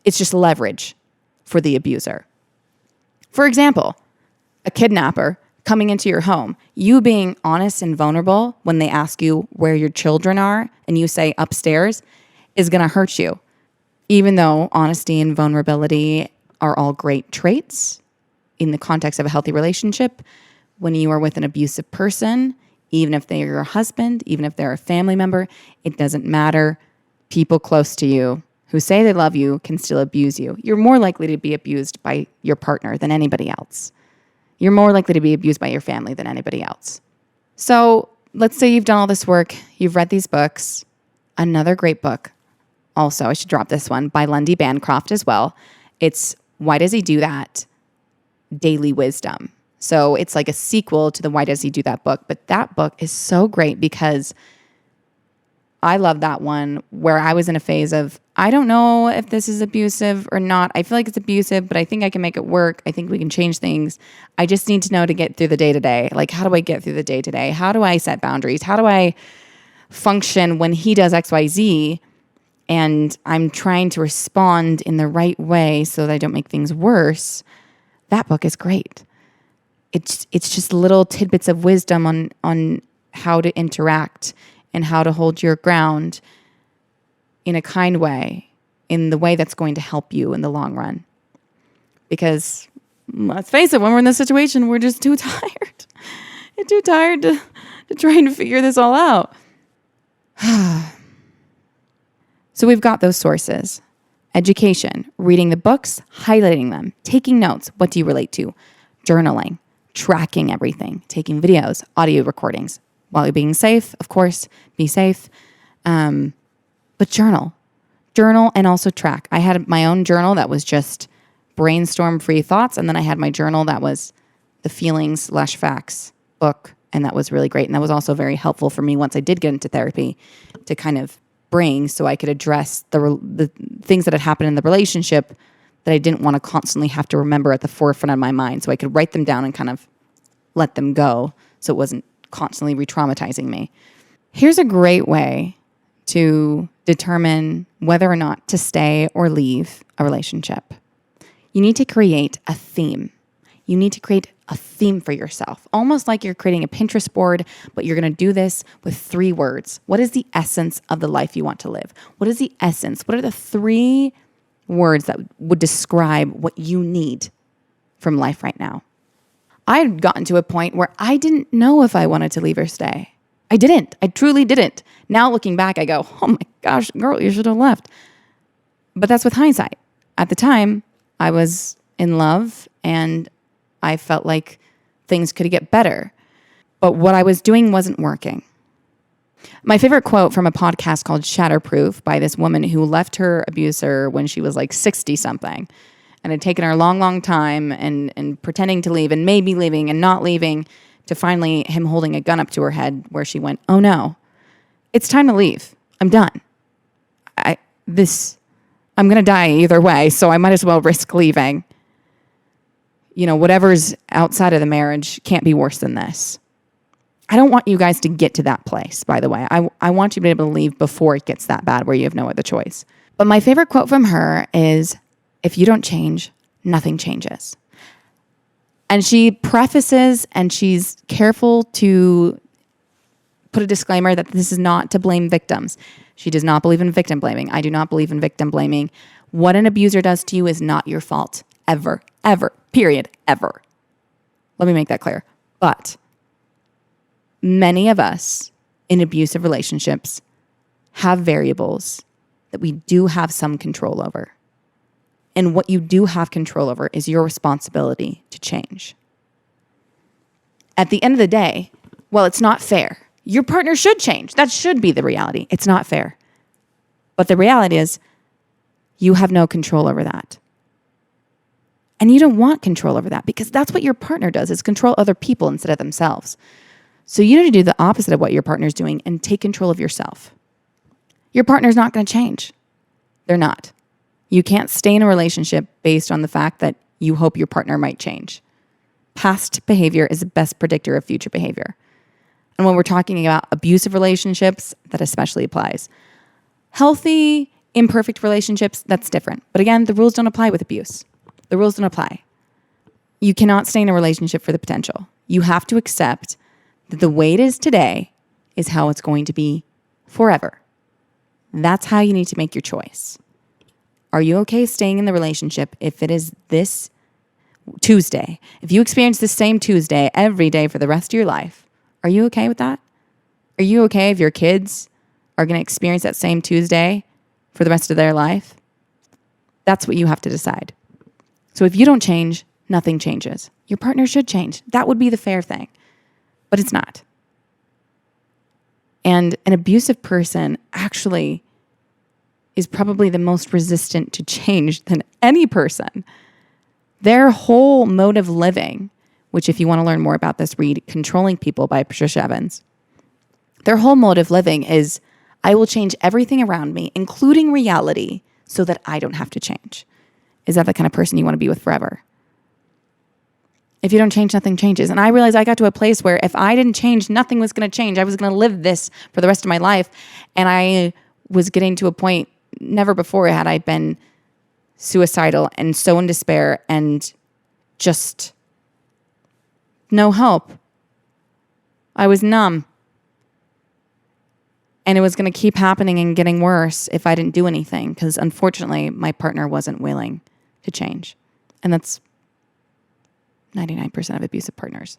it's just leverage for the abuser. For example, a kidnapper coming into your home, you being honest and vulnerable when they ask you where your children are and you say upstairs is going to hurt you. Even though honesty and vulnerability are all great traits in the context of a healthy relationship, when you are with an abusive person, even if they are your husband, even if they're a family member, it doesn't matter. People close to you who say they love you can still abuse you. You're more likely to be abused by your partner than anybody else. You're more likely to be abused by your family than anybody else. So let's say you've done all this work, you've read these books. Another great book, also, I should drop this one, by Lundy Bancroft as well. It's Why Does He Do That? Daily Wisdom. So it's like a sequel to the Why Does He Do That book. But that book is so great because I love that one where I was in a phase of, I don't know if this is abusive or not. I feel like it's abusive, but I think I can make it work. I think we can change things. I just need to know to get through the day to day. Like, how do I get through the day to day? How do I set boundaries? How do I function when he does X, Y, Z? And I'm trying to respond in the right way so that I don't make things worse. That book is great. It's just little tidbits of wisdom on how to interact and how to hold your ground in a kind way, in the way that's going to help you in the long run. Because let's face it, when we're in this situation, we're just too tired. We're too tired to try and figure this all out. So we've got those sources. Education, reading the books, highlighting them, taking notes. What do you relate to? Journaling, tracking everything, taking videos, audio recordings. While you're being safe, of course, be safe. But journal and also track. I had my own journal that was just brainstorm-free thoughts. And then I had my journal that was the feelings/facts book. And that was really great. And that was also very helpful for me once I did get into therapy to kind of bring so I could address the things that had happened in the relationship that I didn't want to constantly have to remember at the forefront of my mind. So I could write them down and kind of let them go so it wasn't constantly re-traumatizing me. Here's a great way to determine whether or not to stay or leave a relationship. You need to create a theme. You need to create a theme for yourself, almost like you're creating a Pinterest board, but you're going to do this with 3 words. What is the essence of the life you want to live? What is the essence? What are the 3 words that would describe what you need from life right now? I had gotten to a point where I didn't know if I wanted to leave or stay. I didn't. I truly didn't. Now looking back, I go, oh my gosh, girl, you should have left. But that's with hindsight. At the time, I was in love and I felt like things could get better. But what I was doing wasn't working. My favorite quote from a podcast called Shatterproof by this woman who left her abuser when she was like 60-something and had taken her a long, long time and pretending to leave and maybe leaving and not leaving to finally him holding a gun up to her head where she went, oh no, it's time to leave. I'm done. I'm going to die either way, so I might as well risk leaving. You know, whatever's outside of the marriage can't be worse than this. I don't want you guys to get to that place, by the way. I want you to be able to leave before it gets that bad where you have no other choice. But my favorite quote from her is, if you don't change, nothing changes. And she prefaces and she's careful to put a disclaimer that this is not to blame victims. She does not believe in victim blaming. I do not believe in victim blaming. What an abuser does to you is not your fault. Ever, period, ever. Let me make that clear. But many of us in abusive relationships have variables that we do have some control over. And what you do have control over is your responsibility to change. At the end of the day, well, it's not fair. Your partner should change. That should be the reality. It's not fair. But the reality is you have no control over that. And you don't want control over that because that's what your partner does, is control other people instead of themselves. So you need to do the opposite of what your partner's doing and take control of yourself. Your partner's not going to change. They're not. You can't stay in a relationship based on the fact that you hope your partner might change. Past behavior is the best predictor of future behavior. And when we're talking about abusive relationships, that especially applies. Healthy, imperfect relationships, that's different. But again, the rules don't apply with abuse. The rules don't apply. You cannot stay in a relationship for the potential. You have to accept that the way it is today is how it's going to be forever. That's how you need to make your choice. Are you okay staying in the relationship if it is this Tuesday? If you experience the same Tuesday every day for the rest of your life, are you okay with that? Are you okay if your kids are going to experience that same Tuesday for the rest of their life? That's what you have to decide. So if you don't change, nothing changes. Your partner should change. That would be the fair thing. But it's not. And an abusive person actually is probably the most resistant to change than any person. Their whole mode of living, which if you want to learn more about this, read Controlling People by Patricia Evans. Their whole mode of living is, I will change everything around me, including reality, so that I don't have to change. Is that the kind of person you want to be with forever? If you don't change, nothing changes. And I realized I got to a place where if I didn't change, nothing was going to change. I was going to live this for the rest of my life. And I was getting to a point, never before had I been suicidal and so in despair and just no hope. I was numb. And it was going to keep happening and getting worse if I didn't do anything, because unfortunately, my partner wasn't willing to change. And that's 99% of abusive partners.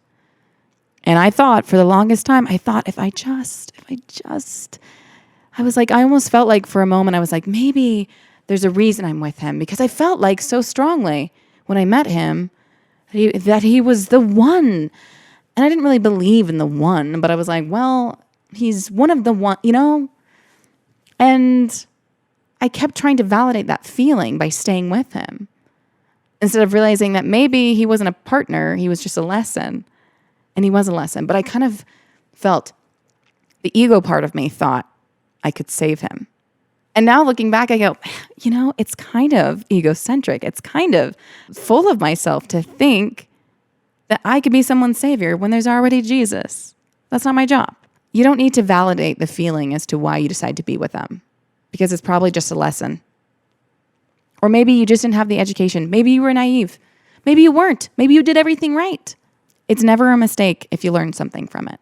And I thought for the longest time, I almost felt like for a moment, I was like, maybe there's a reason I'm with him, because I felt like so strongly when I met him that he was the one. And I didn't really believe in the one, but I was like, well, he's one of the one, And I kept trying to validate that feeling by staying with him, instead of realizing that maybe he wasn't a partner, he was just a lesson. And he was a lesson. But I kind of felt the ego part of me thought I could save him. And now looking back, I go, it's kind of egocentric. It's kind of full of myself to think that I could be someone's savior when there's already Jesus. That's not my job. You don't need to validate the feeling as to why you decide to be with them, because it's probably just a lesson. Or maybe you just didn't have the education. Maybe you were naive. Maybe you weren't. Maybe you did everything right. It's never a mistake if you learn something from it.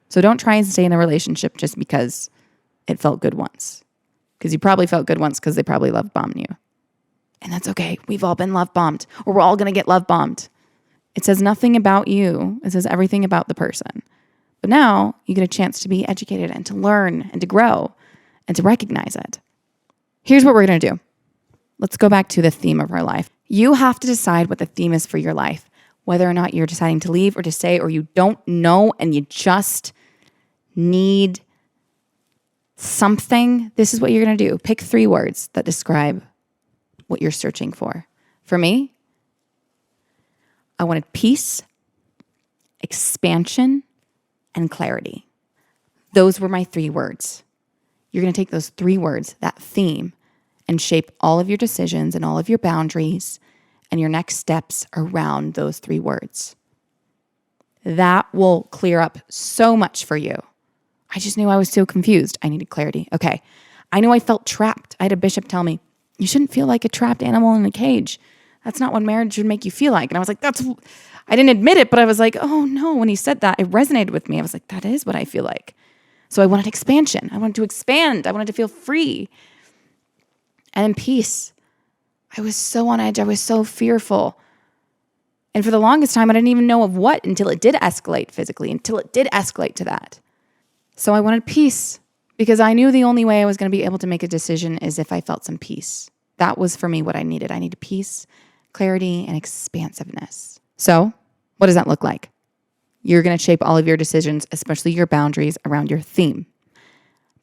So don't try and stay in a relationship just because it felt good once. Because you probably felt good once because they probably love bombed you. And that's okay. We've all been love bombed, or we're all going to get love bombed. It says nothing about you. It says everything about the person. But now you get a chance to be educated and to learn and to grow and to recognize it. Here's what we're going to do. Let's go back to the theme of our life. You have to decide what the theme is for your life, whether or not you're deciding to leave or to stay, or you don't know and you just need something. This is what you're going to do. Pick 3 words that describe what you're searching for. For me, I wanted peace, expansion, and clarity. Those were my 3 words. You're going to take those 3 words, that theme, and shape all of your decisions and all of your boundaries and your next steps around those 3 words. That will clear up so much for you. I just knew I was so confused. I needed clarity. Okay. I knew I felt trapped. I had a bishop tell me, you shouldn't feel like a trapped animal in a cage. That's not what marriage should make you feel like. And I was like, I didn't admit it, but I was like, oh no. When he said that, it resonated with me. I was like, that is what I feel like. So I wanted expansion. I wanted to expand. I wanted to feel free. And then peace. I was so on edge. I was so fearful. And for the longest time, I didn't even know of what until it did escalate physically, until it did escalate to that. So I wanted peace because I knew the only way I was going to be able to make a decision is if I felt some peace. That was for me what I needed. I needed peace, clarity, and expansiveness. So what does that look like? You're going to shape all of your decisions, especially your boundaries, around your theme.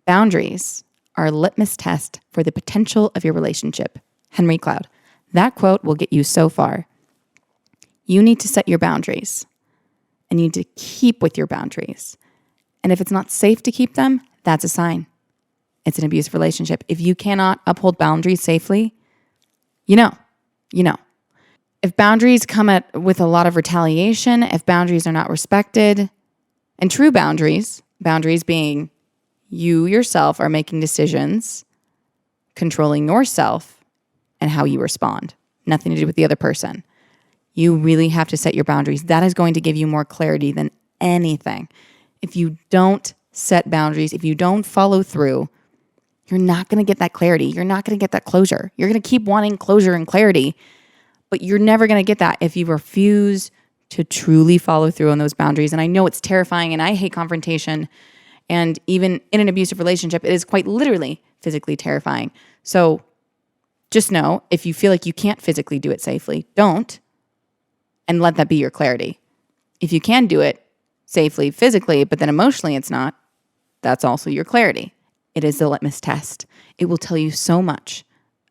Boundaries are a litmus test for the potential of your relationship. Henry Cloud. That quote will get you so far. You need to set your boundaries and you need to keep with your boundaries. And if it's not safe to keep them, that's a sign. It's an abusive relationship. If you cannot uphold boundaries safely, you know. If boundaries come with a lot of retaliation, if boundaries are not respected, and true boundaries being you yourself are making decisions, controlling yourself and how you respond, nothing to do with the other person. You really have to set your boundaries. That is going to give you more clarity than anything. If you don't set boundaries, if you don't follow through, you're not going to get that clarity. You're not going to get that closure. You're going to keep wanting closure and clarity, but you're never going to get that if you refuse to truly follow through on those boundaries. And I know it's terrifying and I hate confrontation. And even in an abusive relationship, it is quite literally physically terrifying. So just know if you feel like you can't physically do it safely, don't. And let that be your clarity. If you can do it safely physically, but then emotionally it's not, that's also your clarity. It is the litmus test. It will tell you so much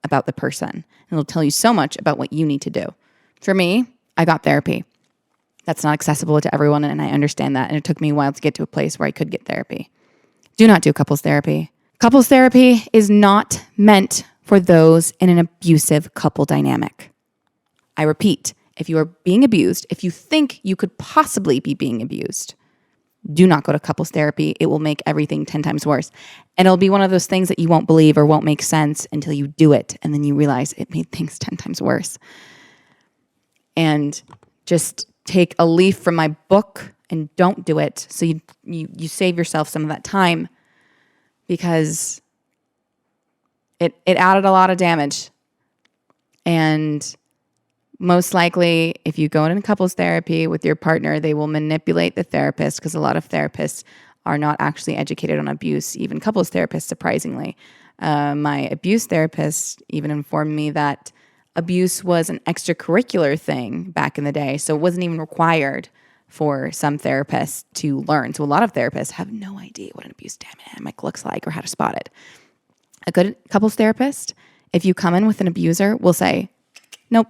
about the person. It'll tell you so much about what you need to do. For me, I got therapy. That's not accessible to everyone, and I understand that. And it took me a while to get to a place where I could get therapy. Do not do couples therapy. Couples therapy is not meant for those in an abusive couple dynamic. I repeat, if you are being abused, if you think you could possibly be being abused, do not go to couples therapy. It will make everything 10 times worse. And it'll be one of those things that you won't believe or won't make sense until you do it. And then you realize it made things 10 times worse. And just take a leaf from my book and don't do it. So you save yourself some of that time because it added a lot of damage. And most likely, if you go into couples therapy with your partner, they will manipulate the therapist because a lot of therapists are not actually educated on abuse, even couples therapists, surprisingly. My abuse therapist even informed me that abuse was an extracurricular thing back in the day, so it wasn't even required for some therapists to learn. So a lot of therapists have no idea what an abuse dynamic looks like or how to spot it. A good couples therapist, if you come in with an abuser, will say, nope,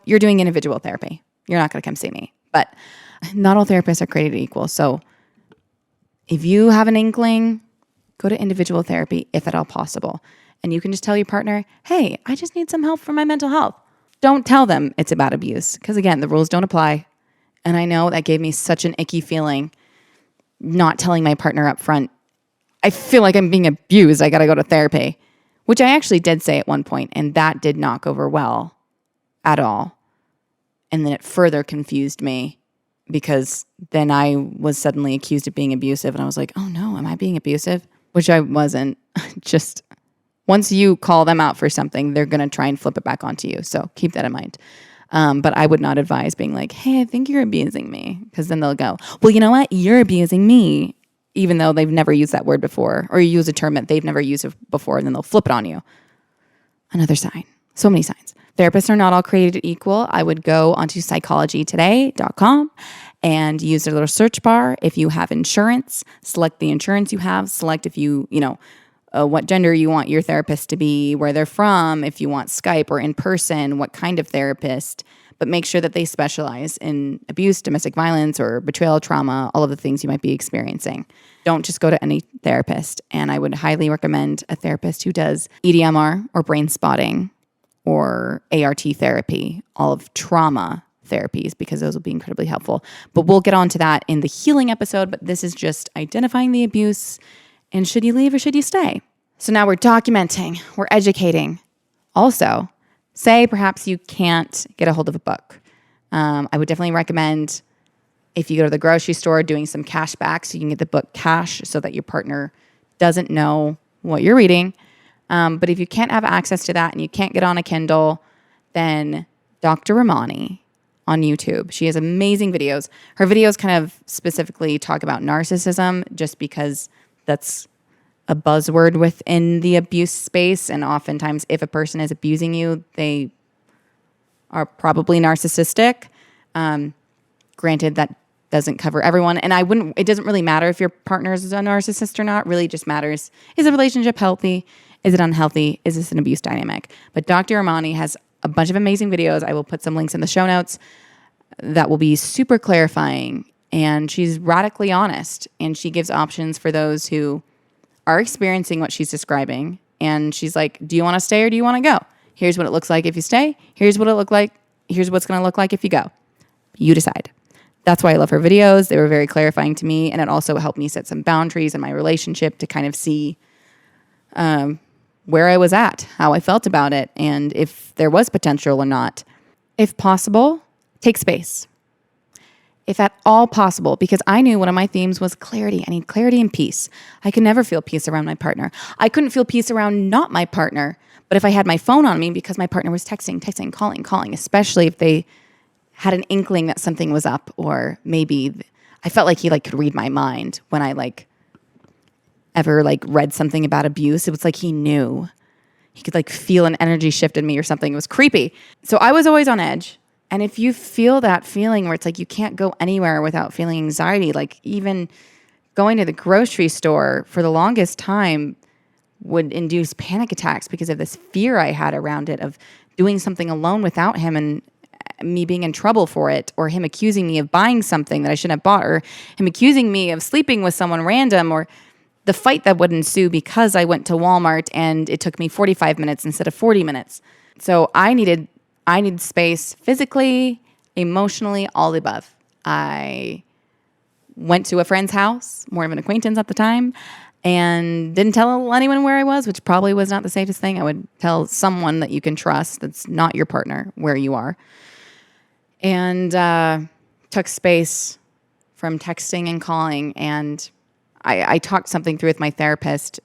you're doing individual therapy. You're not going to come see me. But not all therapists are created equal. So if you have an inkling, go to individual therapy if at all possible. And you can just tell your partner, hey, I just need some help for my mental health. Don't tell them it's about abuse because, again, the rules don't apply. And I know that gave me such an icky feeling not telling my partner up front, I feel like I'm being abused. I got to go to therapy, which I actually did say at one point, and that did not go over well at all. And then it further confused me because then I was suddenly accused of being abusive. And I was like, oh no, am I being abusive? Which I wasn't. Just once you call them out for something, they're going to try and flip it back onto you. So keep that in mind. But I would not advise being like, hey, I think you're abusing me. Because then they'll go, well, you know what? You're abusing me. Even though they've never used that word before, or you use a term that they've never used before, and then they'll flip it on you. Another sign. So many signs. Therapists are not all created equal. I would go onto psychologytoday.com and use their little search bar. If you have insurance, select the insurance you have. Select if you what gender you want your therapist to be, where they're from, if you want Skype or in person, what kind of therapist. But make sure that they specialize in abuse, domestic violence, or betrayal, trauma, all of the things you might be experiencing. Don't just go to any therapist. And I would highly recommend a therapist who does EDMR or brain spotting or ART therapy, all of trauma therapies, because those will be incredibly helpful. But we'll get on to that in the healing episode. But this is just identifying the abuse and should you leave or should you stay? So now we're documenting, we're educating. Also, say perhaps you can't get a hold of a book. I would definitely recommend if you go to the grocery store, doing some cash back so you can get the book cash so that your partner doesn't know what you're reading. But if you can't have access to that and you can't get on a Kindle, then Dr. Ramani on YouTube. She has amazing videos. Her videos kind of specifically talk about narcissism just because that's a buzzword within the abuse space. And oftentimes if a person is abusing you, they are probably narcissistic. Granted, that doesn't cover everyone. And it doesn't really matter if your partner is a narcissist or not. It really just matters, is the relationship healthy? Is it unhealthy? Is this an abuse dynamic? But Dr. Ramani has a bunch of amazing videos. I will put some links in the show notes that will be super clarifying. And she's radically honest. And she gives options for those who are experiencing what she's describing. And she's like, do you want to stay or do you want to go? Here's what it looks like if you stay. Here's what it look like. Here's what's going to look like if you go. You decide. That's why I love her videos. They were very clarifying to me. And it also helped me set some boundaries in my relationship to kind of see where I was at, how I felt about it, and if there was potential or not. If possible, take space. If at all possible, because I knew one of my themes was clarity. I need clarity and peace. I could never feel peace around my partner. I couldn't feel peace around not my partner. But if I had my phone on me because my partner was texting, calling, especially if they had an inkling that something was up, or maybe I felt like he could read my mind when I ever read something about abuse. It was like he knew. He could feel an energy shift in me or something. It was creepy. So I was always on edge. And if you feel that feeling where it's you can't go anywhere without feeling anxiety, even going to the grocery store for the longest time would induce panic attacks because of this fear I had around it of doing something alone without him and me being in trouble for it, or him accusing me of buying something that I shouldn't have bought, or him accusing me of sleeping with someone random, or the fight that would ensue because I went to Walmart and it took me 45 minutes instead of 40 minutes. So I needed space physically, emotionally, all the above. I went to a friend's house, more of an acquaintance at the time, and didn't tell anyone where I was, which probably was not the safest thing. I would tell someone that you can trust that's not your partner where you are. And took space from texting and calling. And I talked something through with my therapist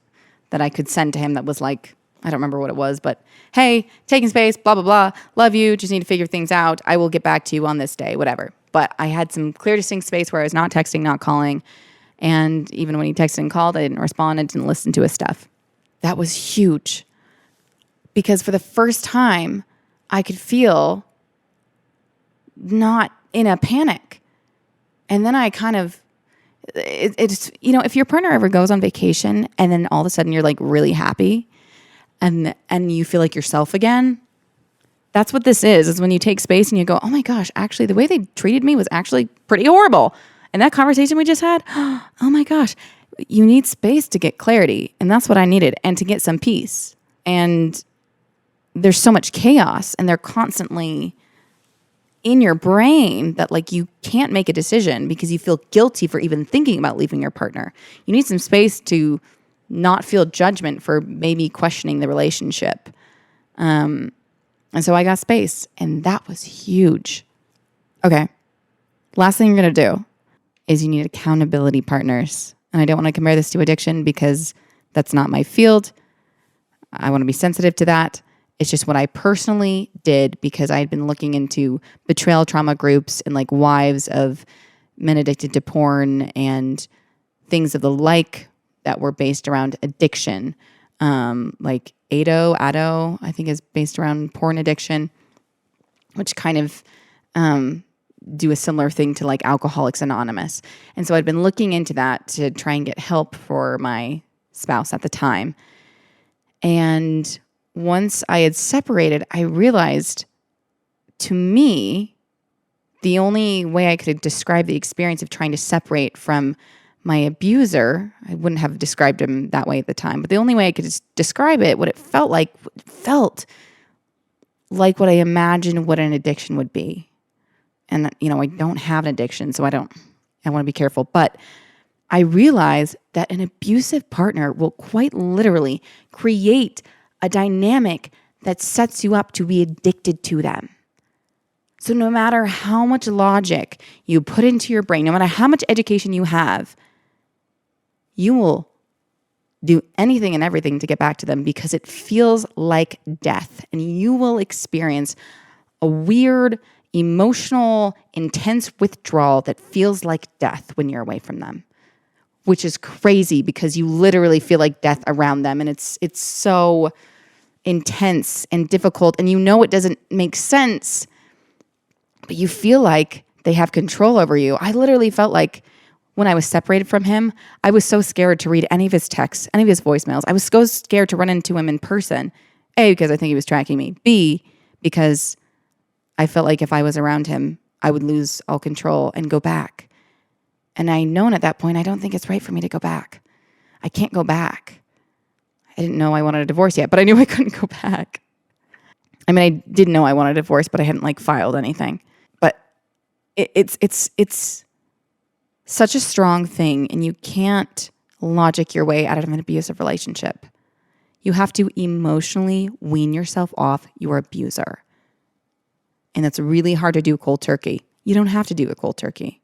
that I could send to him that was I don't remember what it was, but hey, taking space, blah, blah, blah. Love you. Just need to figure things out. I will get back to you on this day, whatever. But I had some clear, distinct space where I was not texting, not calling. And even when he texted and called, I didn't respond. I didn't listen to his stuff. That was huge. Because for the first time, I could feel not in a panic. And then I kind of, it's, if your partner ever goes on vacation and then all of a sudden you're really happy and you feel like yourself again, that's what this is when you take space and you go, oh my gosh, actually the way they treated me was actually pretty horrible. And that conversation we just had, oh my gosh, you need space to get clarity. And that's what I needed, and to get some peace. And there's so much chaos and they're constantly in your brain that you can't make a decision because you feel guilty for even thinking about leaving your partner. You need some space to not feel judgment for maybe questioning the relationship. And so I got space, and that was huge. Okay. Last thing you're going to do is you need accountability partners. And I don't want to compare this to addiction because that's not my field. I want to be sensitive to that. It's just what I personally did because I had been looking into betrayal trauma groups and wives of men addicted to porn and things of the like that were based around addiction. Ado, I think is based around porn addiction, which kind of do a similar thing to Alcoholics Anonymous. And so I'd been looking into that to try and get help for my spouse at the time. And once I had separated, I realized, to me, the only way I could describe the experience of trying to separate from my abuser, I wouldn't have described him that way at the time, but the only way I could describe it, what it felt like what I imagined what an addiction would be. And, I don't have an addiction, so I want to be careful. But I realized that an abusive partner will quite literally create a dynamic that sets you up to be addicted to them. So no matter how much logic you put into your brain, no matter how much education you have, you will do anything and everything to get back to them because it feels like death. And you will experience a weird, emotional, intense withdrawal that feels like death when you're away from them, which is crazy because you literally feel like death around them. And it's so intense and difficult. And you know it doesn't make sense, but you feel like they have control over you. I literally felt like when I was separated from him, I was so scared to read any of his texts, any of his voicemails. I was so scared to run into him in person. A, because I think he was tracking me. B, because I felt like if I was around him, I would lose all control and go back. And I known at that point, I don't think it's right for me to go back. I can't go back. I didn't know I wanted a divorce yet, but I knew I couldn't go back. I mean, I didn't know I wanted a divorce, but I hadn't filed anything. But it's such a strong thing, and you can't logic your way out of an abusive relationship. You have to emotionally wean yourself off your abuser. And that's really hard to do cold turkey. You don't have to do it cold turkey.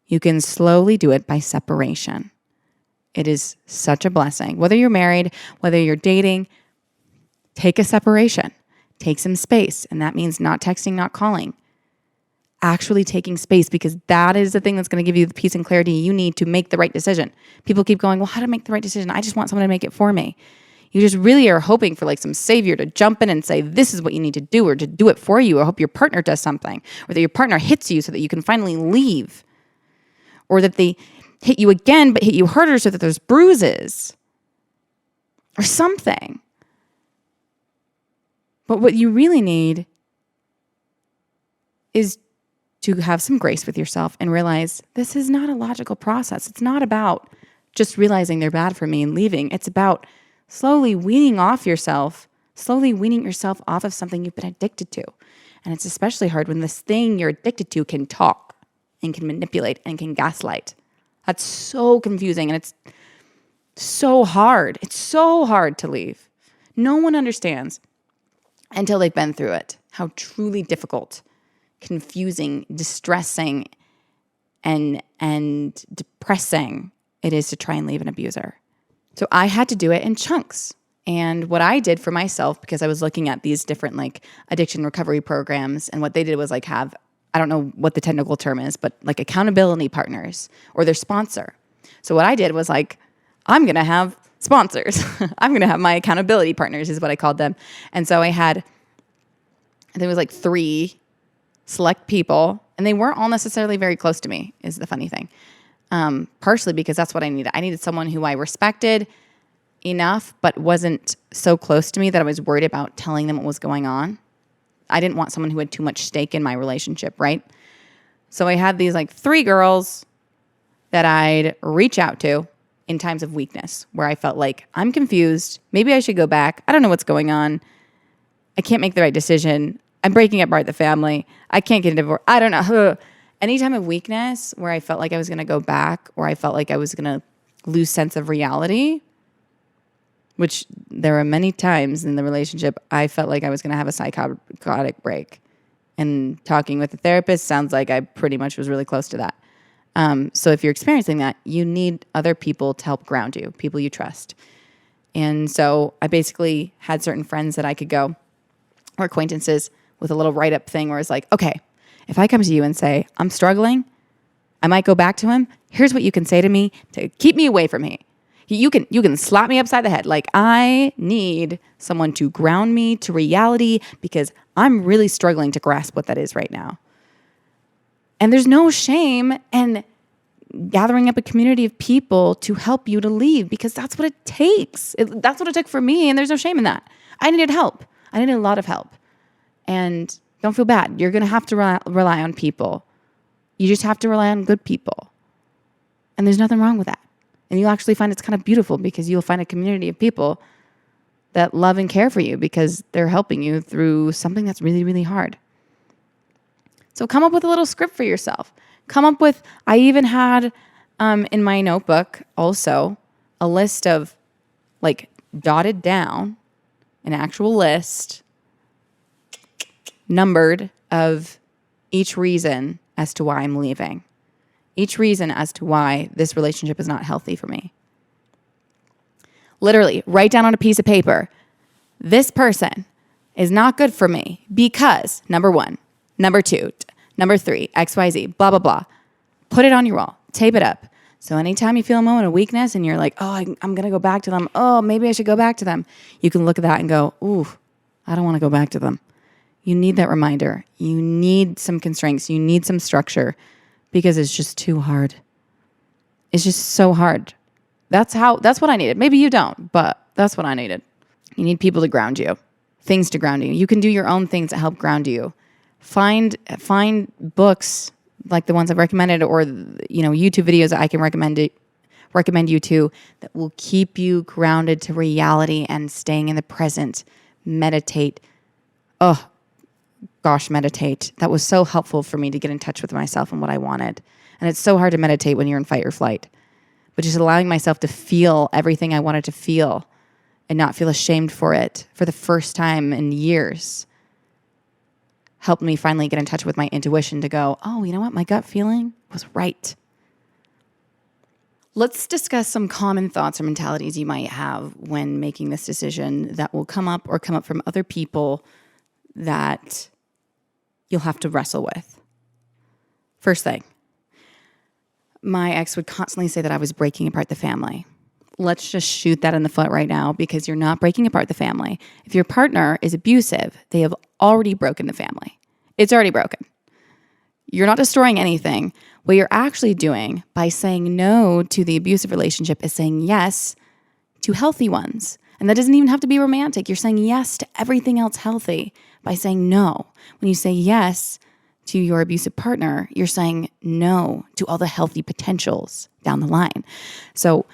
You can slowly do it by separation. It is such a blessing. Whether you're married, whether you're dating, take a separation. Take some space. And that means not texting, not calling. Actually taking space, because that is the thing that's going to give you the peace and clarity you need to make the right decision. People keep going, well, how to make the right decision? I just want someone to make it for me. You just really are hoping for some savior to jump in and say, this is what you need to do, or to do it for you. Or hope your partner does something, or that your partner hits you so that you can finally leave, or that they hit you again, but hit you harder so that there's bruises or something. But what you really need is to have some grace with yourself and realize this is not a logical process. It's not about just realizing they're bad for me and leaving. It's about slowly weaning yourself off of something you've been addicted to. And it's especially hard when this thing you're addicted to can talk and can manipulate and can gaslight. That's so confusing, and it's so hard. It's so hard to leave. No one understands until they've been through it how truly difficult, confusing, distressing, and depressing it is to try and leave an abuser. So I had to do it in chunks. And what I did for myself, because I was looking at these different addiction recovery programs, and what they did was have, I don't know what the technical term is, but accountability partners or their sponsor. So what I did was I'm going to have sponsors. I'm going to have my accountability partners is what I called them. And so I think it was 3 select people, and they weren't all necessarily very close to me is the funny thing. Partially because that's what I needed. I needed someone who I respected enough, but wasn't so close to me that I was worried about telling them what was going on. I didn't want someone who had too much stake in my relationship, right? So I had these 3 girls that I'd reach out to in times of weakness, where I felt like I'm confused. Maybe I should go back. I don't know what's going on. I can't make the right decision. I'm breaking up the family. I can't get a divorce. I don't know. Any time of weakness where I felt like I was going to go back, or I felt like I was going to lose sense of reality, which there are many times in the relationship I felt like I was going to have a psychotic break. And talking with a therapist sounds like I pretty much was really close to that. So if you're experiencing that, you need other people to help ground you, people you trust. And so I basically had certain friends that I could go, or acquaintances, with a little write-up thing where it's okay, if I come to you and say, I'm struggling, I might go back to him. Here's what you can say to me to keep me away from me. You can slap me upside the head. I need someone to ground me to reality, because I'm really struggling to grasp what that is right now. And there's no shame in gathering up a community of people to help you to leave, because that's what it takes. That's what it took for me, and there's no shame in that. I needed help. I needed a lot of help. And don't feel bad. You're going to have to rely on people. You just have to rely on good people. And there's nothing wrong with that. And you'll actually find it's kind of beautiful, because you'll find a community of people that love and care for you because they're helping you through something that's really, really hard. So come up with a little script for yourself. I even had in my notebook also a list of dotted down, an actual list numbered of each reason as to why I'm leaving. Each reason as to why this relationship is not healthy for me. Literally, write down on a piece of paper, this person is not good for me because number 1, number 2, number 3, XYZ, blah, blah, blah. Put it on your wall. Tape it up. So anytime you feel a moment of weakness and you're like, oh, I'm going to go back to them. Oh, maybe I should go back to them. You can look at that and go, ooh, I don't want to go back to them. You need that reminder. You need some constraints. You need some structure because it's just too hard. It's just so hard. That's what I needed. Maybe you don't, but that's what I needed. You need people to ground you, things to ground you. You can do your own things that help ground you. Find books like the ones I've recommended, or YouTube videos that I can recommend you to that will keep you grounded to reality and staying in the present. Meditate. Oh gosh, meditate. That was so helpful for me to get in touch with myself and what I wanted. And it's so hard to meditate when you're in fight or flight. But just allowing myself to feel everything I wanted to feel and not feel ashamed for it for the first time in years helped me finally get in touch with my intuition to go, oh, you know what? My gut feeling was right. Let's discuss some common thoughts or mentalities you might have when making this decision that will come up from other people that you'll have to wrestle with. First thing, my ex would constantly say that I was breaking apart the family. Let's just shoot that in the foot right now because you're not breaking apart the family. If your partner is abusive, they have already broken the family. It's already broken. You're not destroying anything. What you're actually doing by saying no to the abusive relationship is saying yes to healthy ones. And that doesn't even have to be romantic. You're saying yes to everything else healthy by saying no. When you say yes to your abusive partner, you're saying no to all the healthy potentials down the line. So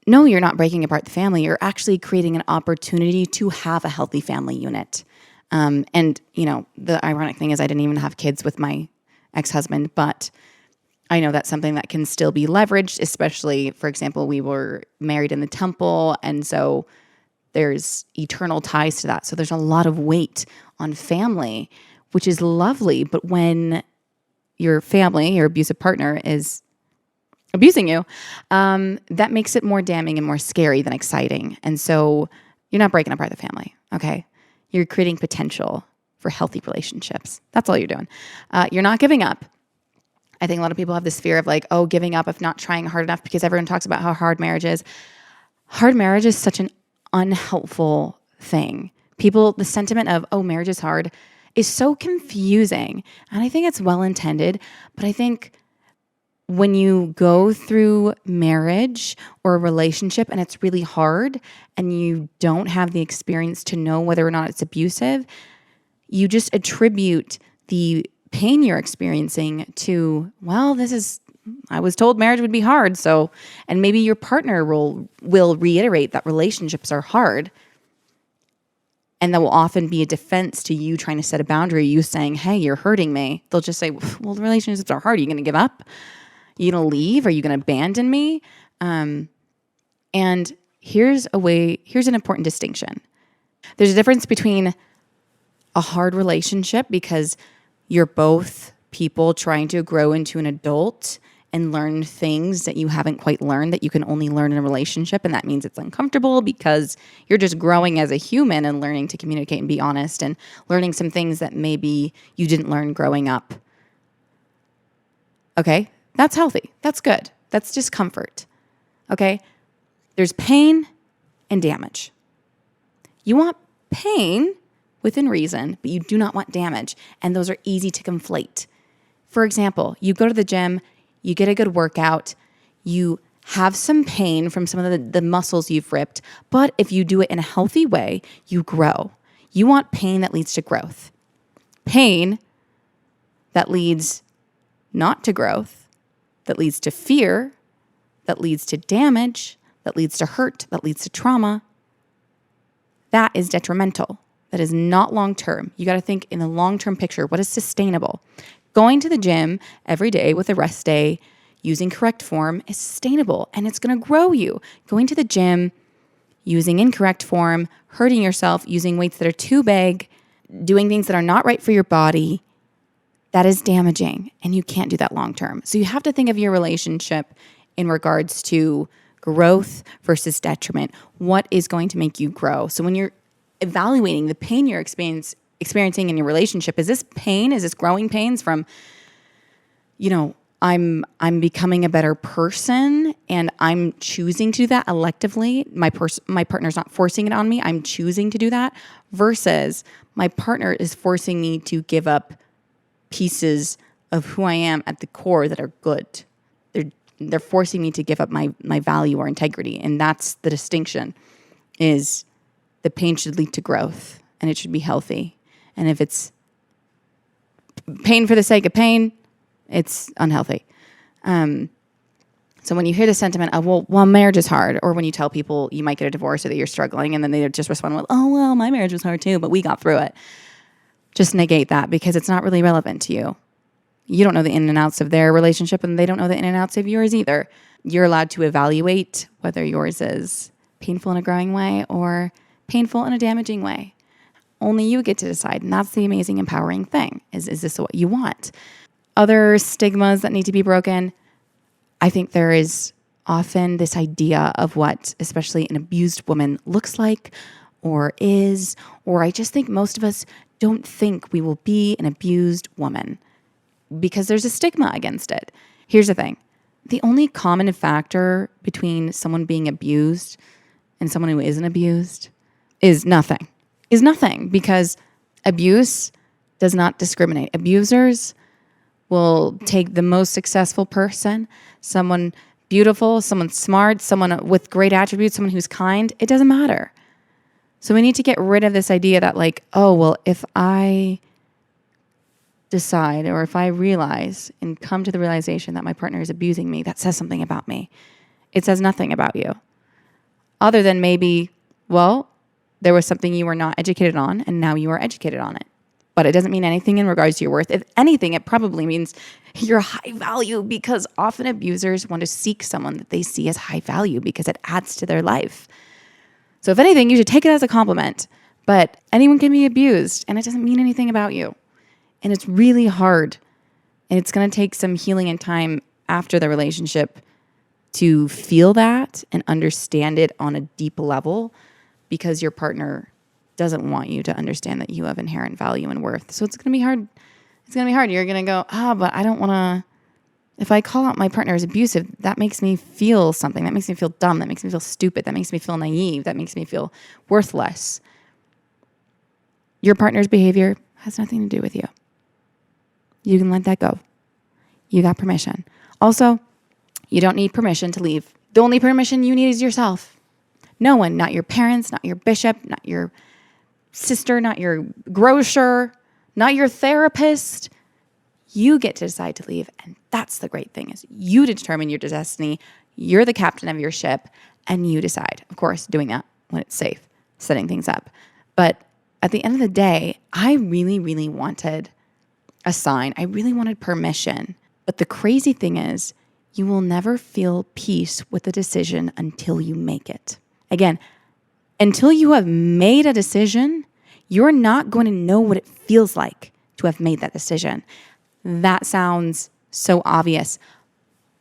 no, you're not breaking apart the family. You're actually creating an opportunity to have a healthy family unit. The ironic thing is I didn't even have kids with my ex-husband, but I know that's something that can still be leveraged, especially, for example, we were married in the temple, and so there's eternal ties to that. So there's a lot of weight on family, which is lovely. But when your family, your abusive partner is abusing you, that makes it more damning and more scary than exciting. And so you're not breaking apart the family, okay? You're creating potential for healthy relationships. That's all you're doing. You're not giving up. I think a lot of people have this fear of like, oh, giving up if not trying hard enough because everyone talks about how hard marriage is. Hard marriage is such an unhelpful thing. The sentiment of, oh, marriage is hard is so confusing. And I think it's well-intended, but I think when you go through marriage or a relationship and it's really hard and you don't have the experience to know whether or not it's abusive, you just attribute the pain you're experiencing to, well, I was told marriage would be hard. So, and maybe your partner will reiterate that relationships are hard. And that will often be a defense to you trying to set a boundary, you saying, hey, you're hurting me. They'll just say, well, the relationships are hard. Are you going to give up? Are you going to leave? Are you going to abandon me? And here's an important distinction. There's a difference between a hard relationship because you're both people trying to grow into an adult and learn things that you haven't quite learned that you can only learn in a relationship. And that means it's uncomfortable because you're just growing as a human and learning to communicate and be honest and learning some things that maybe you didn't learn growing up. Okay? That's healthy. That's good. That's discomfort. Okay? There's pain and damage. You want pain within reason, but you do not want damage. And those are easy to conflate. For example, you go to the gym, you get a good workout, you have some pain from some of the muscles you've ripped, but if you do it in a healthy way, you grow. You want pain that leads to growth. Pain that leads not to growth, that leads to fear, that leads to damage, that leads to hurt, that leads to trauma, that is detrimental. That is not long-term. You got to think in the long-term picture, what is sustainable? Going to the gym every day with a rest day, using correct form is sustainable and it's going to grow you. Going to the gym, using incorrect form, hurting yourself, using weights that are too big, doing things that are not right for your body, that is damaging, and you can't do that long term. So you have to think of your relationship in regards to growth versus detriment. What is going to make you grow? So when you're evaluating the pain you're experiencing in your relationship, is this pain? Is this growing pains from, I'm becoming a better person and I'm choosing to do that electively. My partner's not forcing it on me. I'm choosing to do that versus my partner is forcing me to give up pieces of who I am at the core that are good. They're forcing me to give up my value or integrity. And that's the distinction, is the pain should lead to growth and it should be healthy. And if it's pain for the sake of pain, it's unhealthy. So when you hear the sentiment of, well, marriage is hard, or when you tell people you might get a divorce or that you're struggling, and then they just respond with, oh, well, my marriage was hard too, but we got through it. Just negate that because it's not really relevant to you. You don't know the in and outs of their relationship, and they don't know the in and outs of yours either. You're allowed to evaluate whether yours is painful in a growing way or painful in a damaging way. Only you get to decide, and that's the amazing, empowering thing. Is this what you want? Other stigmas that need to be broken. I think there is often this idea of what, especially an abused woman, looks like or is, or I just think most of us don't think we will be an abused woman because there's a stigma against it. Here's the thing. The only common factor between someone being abused and someone who isn't abused is nothing. Because abuse does not discriminate. Abusers will take the most successful person, someone beautiful, someone smart, someone with great attributes, someone who's kind. It doesn't matter. So we need to get rid of this idea that if I decide or if I realize and come to the realization that my partner is abusing me, that says something about me. It says nothing about you. Other than maybe, there was something you were not educated on and now you are educated on it. But it doesn't mean anything in regards to your worth. If anything, it probably means you're high value, because often abusers want to seek someone that they see as high value because it adds to their life. So if anything, you should take it as a compliment. But anyone can be abused and it doesn't mean anything about you. And it's really hard. And it's going to take some healing and time after the relationship to feel that and understand it on a deep level, because your partner doesn't want you to understand that you have inherent value and worth. So it's going to be hard. It's going to be hard. You're going to go, but I don't want to, if I call out my partner as abusive, that makes me feel something. That makes me feel dumb. That makes me feel stupid. That makes me feel naive. That makes me feel worthless. Your partner's behavior has nothing to do with you. You can let that go. You got permission. Also, you don't need permission to leave. The only permission you need is yourself. No one, not your parents, not your bishop, not your sister, not your grocer, not your therapist. You get to decide to leave. And that's the great thing, is you determine your destiny. You're the captain of your ship and you decide. Of course, doing that when it's safe, setting things up. But at the end of the day, I really, really wanted a sign. I really wanted permission. But the crazy thing is, you will never feel peace with the decision until you make it. Again, until you have made a decision, you're not going to know what it feels like to have made that decision. That sounds so obvious,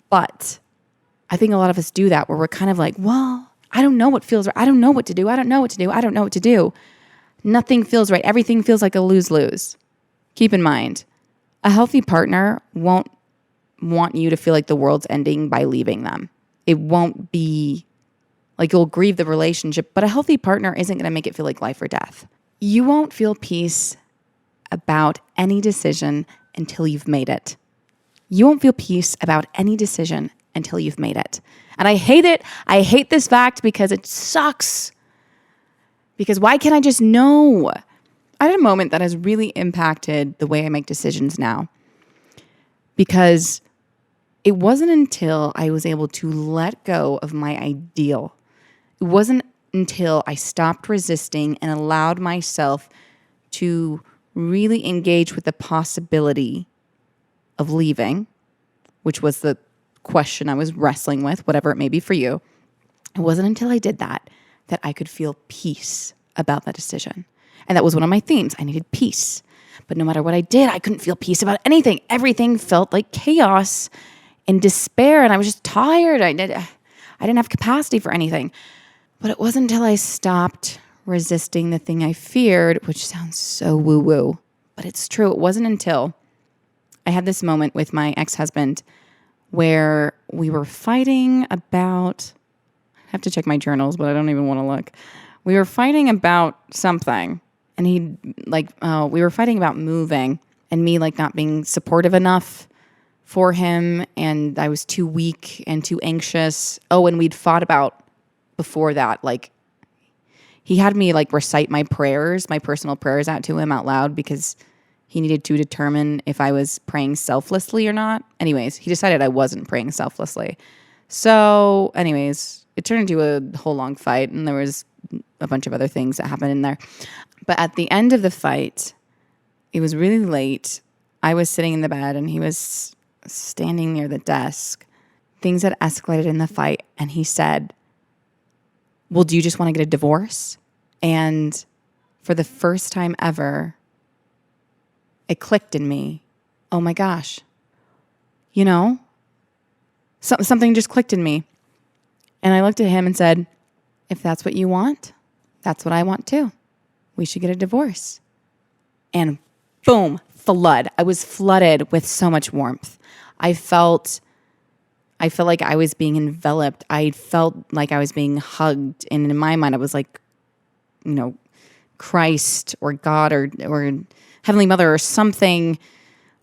but I think a lot of us do that, where we're kind of like, I don't know what feels right. I don't know what to do. I don't know what to do. I don't know what to do. Nothing feels right. Everything feels like a lose-lose. Keep in mind, a healthy partner won't want you to feel like the world's ending by leaving them. It won't be like you'll grieve the relationship, but a healthy partner isn't going to make it feel like life or death. You won't feel peace about any decision until you've made it. You won't feel peace about any decision until you've made it. And I hate it. I hate this fact because it sucks. Because why can't I just know? I had a moment that has really impacted the way I make decisions now. Because it wasn't until I was able to let go of my ideal. It wasn't until I stopped resisting and allowed myself to really engage with the possibility of leaving, which was the question I was wrestling with, whatever it may be for you. It wasn't until I did that I could feel peace about that decision. And that was one of my themes. I needed peace. But no matter what I did, I couldn't feel peace about anything. Everything felt like chaos and despair. And I was just tired. I didn't have capacity for anything. But it wasn't until I stopped resisting the thing I feared, which sounds so woo-woo, but it's true. It wasn't until I had this moment with my ex-husband where we were fighting about, I have to check my journals, but I don't even want to look. We were fighting about something, and we were fighting about moving and me like not being supportive enough for him, and I was too weak and too anxious. Oh, and we'd fought about before that, like he had me like recite my prayers, my personal prayers out to him out loud because he needed to determine if I was praying selflessly or not. Anyways, he decided I wasn't praying selflessly. So anyways, it turned into a whole long fight, and there was a bunch of other things that happened in there. But at the end of the fight, it was really late. I was sitting in the bed and he was standing near the desk. Things had escalated in the fight, and he said, well, do you just want to get a divorce? And for the first time ever, it clicked in me. Oh my gosh. Something just clicked in me. And I looked at him and said, if that's what you want, that's what I want too. We should get a divorce. And boom, flood. I was flooded with so much warmth. I felt like I was being enveloped. I felt like I was being hugged. And in my mind, I was like, Christ or God or Heavenly Mother or something,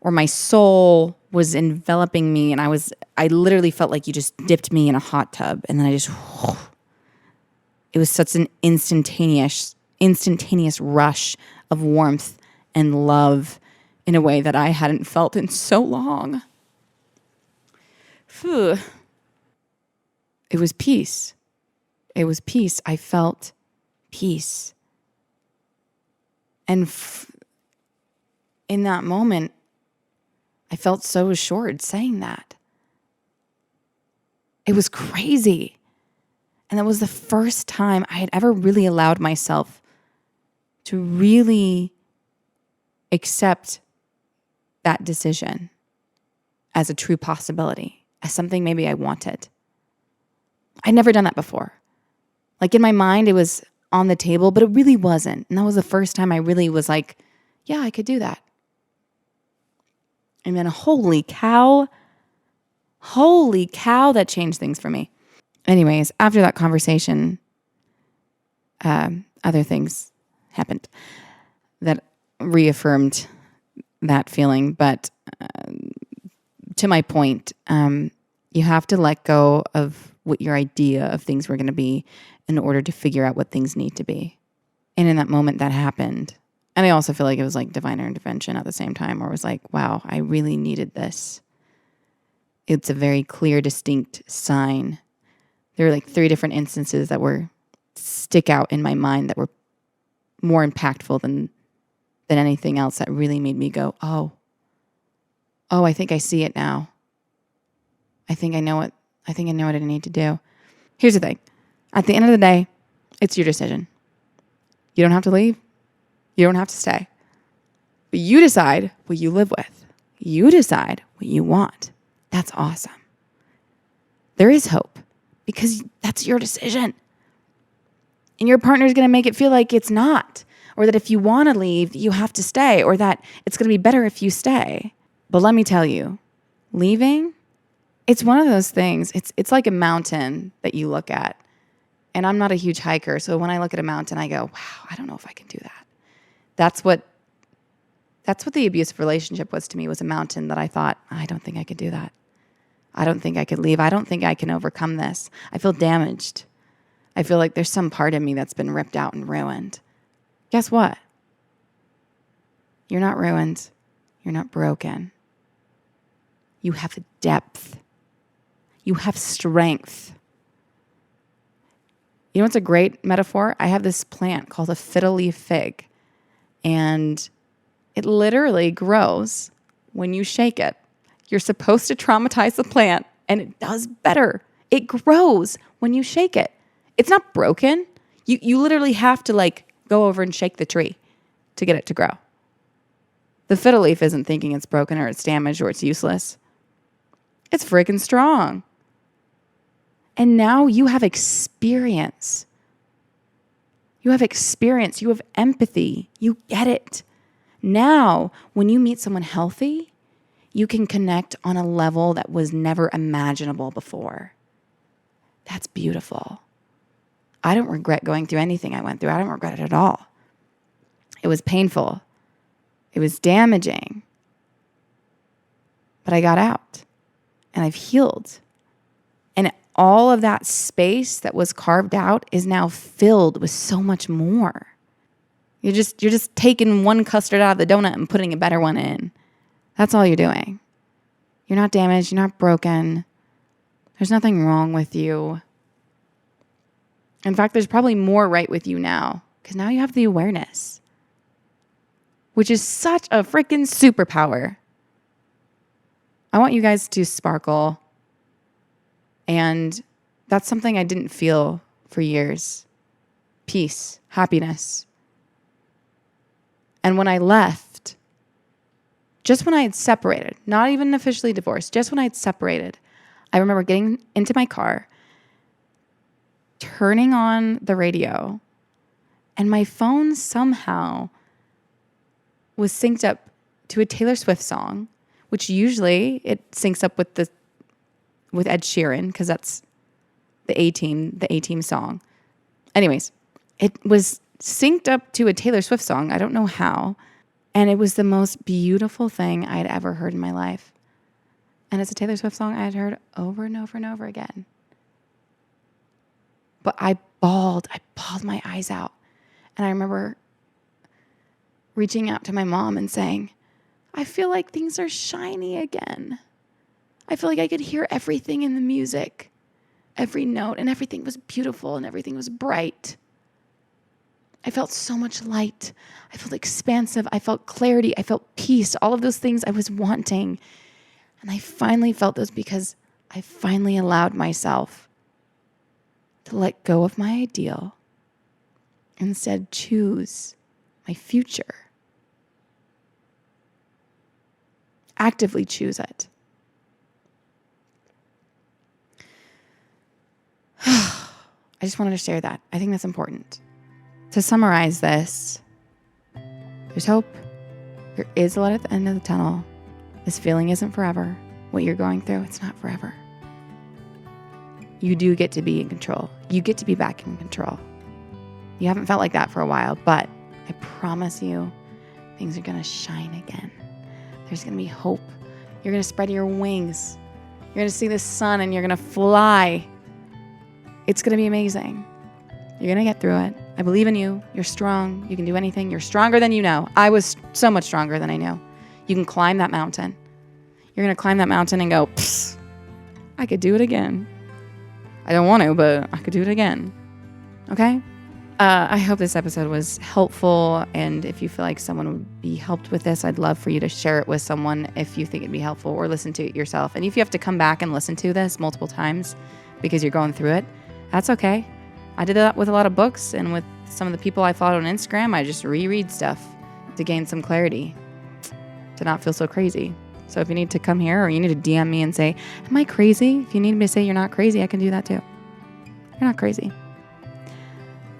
or my soul was enveloping me. And I literally felt like you just dipped me in a hot tub. And then it was such an instantaneous rush of warmth and love in a way that I hadn't felt in so long. Phew. It was peace. It was peace. I felt peace. And in that moment, I felt so assured saying that. It was crazy. And that was the first time I had ever really allowed myself to really accept that decision as a true possibility, as something maybe I wanted. I'd never done that before. Like in my mind, it was on the table, but it really wasn't. And that was the first time I really was like, yeah, I could do that. And then holy cow, that changed things for me. Anyways, after that conversation, other things happened that reaffirmed that feeling. But to my point, you have to let go of what your idea of things were going to be in order to figure out what things need to be. And in that moment, that happened. And I also feel like it was like divine intervention at the same time, where it was like, wow, I really needed this. It's a very clear, distinct sign. There were like 3 different instances that stick out in my mind that were more impactful than anything else, that really made me go, oh, I think I see it now. I think I know what I need to do. Here's the thing. At the end of the day, it's your decision. You don't have to leave. You don't have to stay. But you decide what you live with. You decide what you want. That's awesome. There is hope because that's your decision. And your partner's going to make it feel like it's not, or that if you want to leave, you have to stay, or that it's going to be better if you stay. But let me tell you, leaving, it's one of those things. It's like a mountain that you look at. And I'm not a huge hiker, so when I look at a mountain, I go, wow, I don't know if I can do that. That's what the abusive relationship was to me, was a mountain that I thought, I don't think I could do that. I don't think I could leave. I don't think I can overcome this. I feel damaged. I feel like there's some part of me that's been ripped out and ruined. Guess what? You're not ruined. You're not broken. You have depth. You have strength. You know what's a great metaphor? I have this plant called a fiddle leaf fig, and it literally grows when you shake it. You're supposed to traumatize the plant, and it does better. It grows when you shake it. It's not broken. You literally have to like go over and shake the tree. to get it to grow. The fiddle leaf isn't thinking it's broken or it's damaged or it's useless. It's freaking strong. And now you have experience. You have experience. You have empathy. You get it. Now, when you meet someone healthy, you can connect on a level that was never imaginable before. That's beautiful. I don't regret going through anything I went through. I don't regret it at all. It was painful. It was damaging. But I got out and I've healed. And all of that space that was carved out is now filled with so much more. You're just taking one custard out of the donut and putting a better one in. That's all you're doing. You're not damaged. You're not broken. There's nothing wrong with you. In fact, there's probably more right with you now because now you have the awareness, which is such a freaking superpower. I want you guys to sparkle. And that's something I didn't feel for years. Peace, happiness. And when I left, just when I had separated, not even officially divorced, just when I had separated, I remember getting into my car, turning on the radio, and my phone somehow was synced up to a Taylor Swift song, which usually it syncs up with Ed Sheeran, because that's the A-Team song. Anyways, it was synced up to a Taylor Swift song. I don't know how. And it was the most beautiful thing I had ever heard in my life. And it's a Taylor Swift song I had heard over and over and over again. But I bawled my eyes out. And I remember reaching out to my mom and saying, I feel like things are shiny again. I feel like I could hear everything in the music, every note, and everything was beautiful and everything was bright. I felt so much light. I felt expansive. I felt clarity. I felt peace. All of those things I was wanting. And I finally felt those because I finally allowed myself to let go of my ideal and instead choose my future. Actively choose it. I just wanted to share that. I think that's important. To summarize this, there's hope. There is a light at the end of the tunnel. This feeling isn't forever. What you're going through, it's not forever. You do get to be in control. You get to be back in control. You haven't felt like that for a while, but I promise you, things are going to shine again. There's going to be hope. You're going to spread your wings. You're going to see the sun and you're going to fly. It's going to be amazing. You're going to get through it. I believe in you. You're strong. You can do anything. You're stronger than you know. I was so much stronger than I knew. You can climb that mountain. You're going to climb that mountain and go, psst, I could do it again. I don't want to, but I could do it again. Okay? I hope this episode was helpful. And if you feel like someone would be helped with this, I'd love for you to share it with someone if you think it'd be helpful, or listen to it yourself. And if you have to come back and listen to this multiple times because you're going through it, that's okay. I did that with a lot of books, and with some of the people I followed on Instagram, I just reread stuff to gain some clarity, to not feel so crazy. So if you need to come here, or you need to DM me and say, am I crazy? If you need me to say you're not crazy, I can do that too. You're not crazy.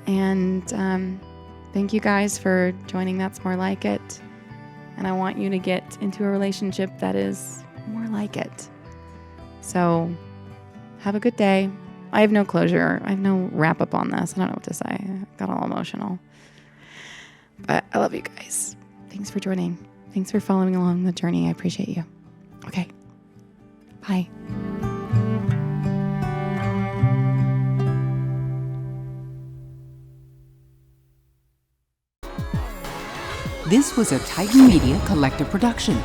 And thank you guys for joining That's More Like It. And I want you to get into a relationship that is more like it. So have a good day. I have no closure. I have no wrap up on this. I don't know what to say. I got all emotional. But I love you guys. Thanks for joining. Thanks for following along the journey. I appreciate you. Okay. Bye.
This was a Titan Media Collective production.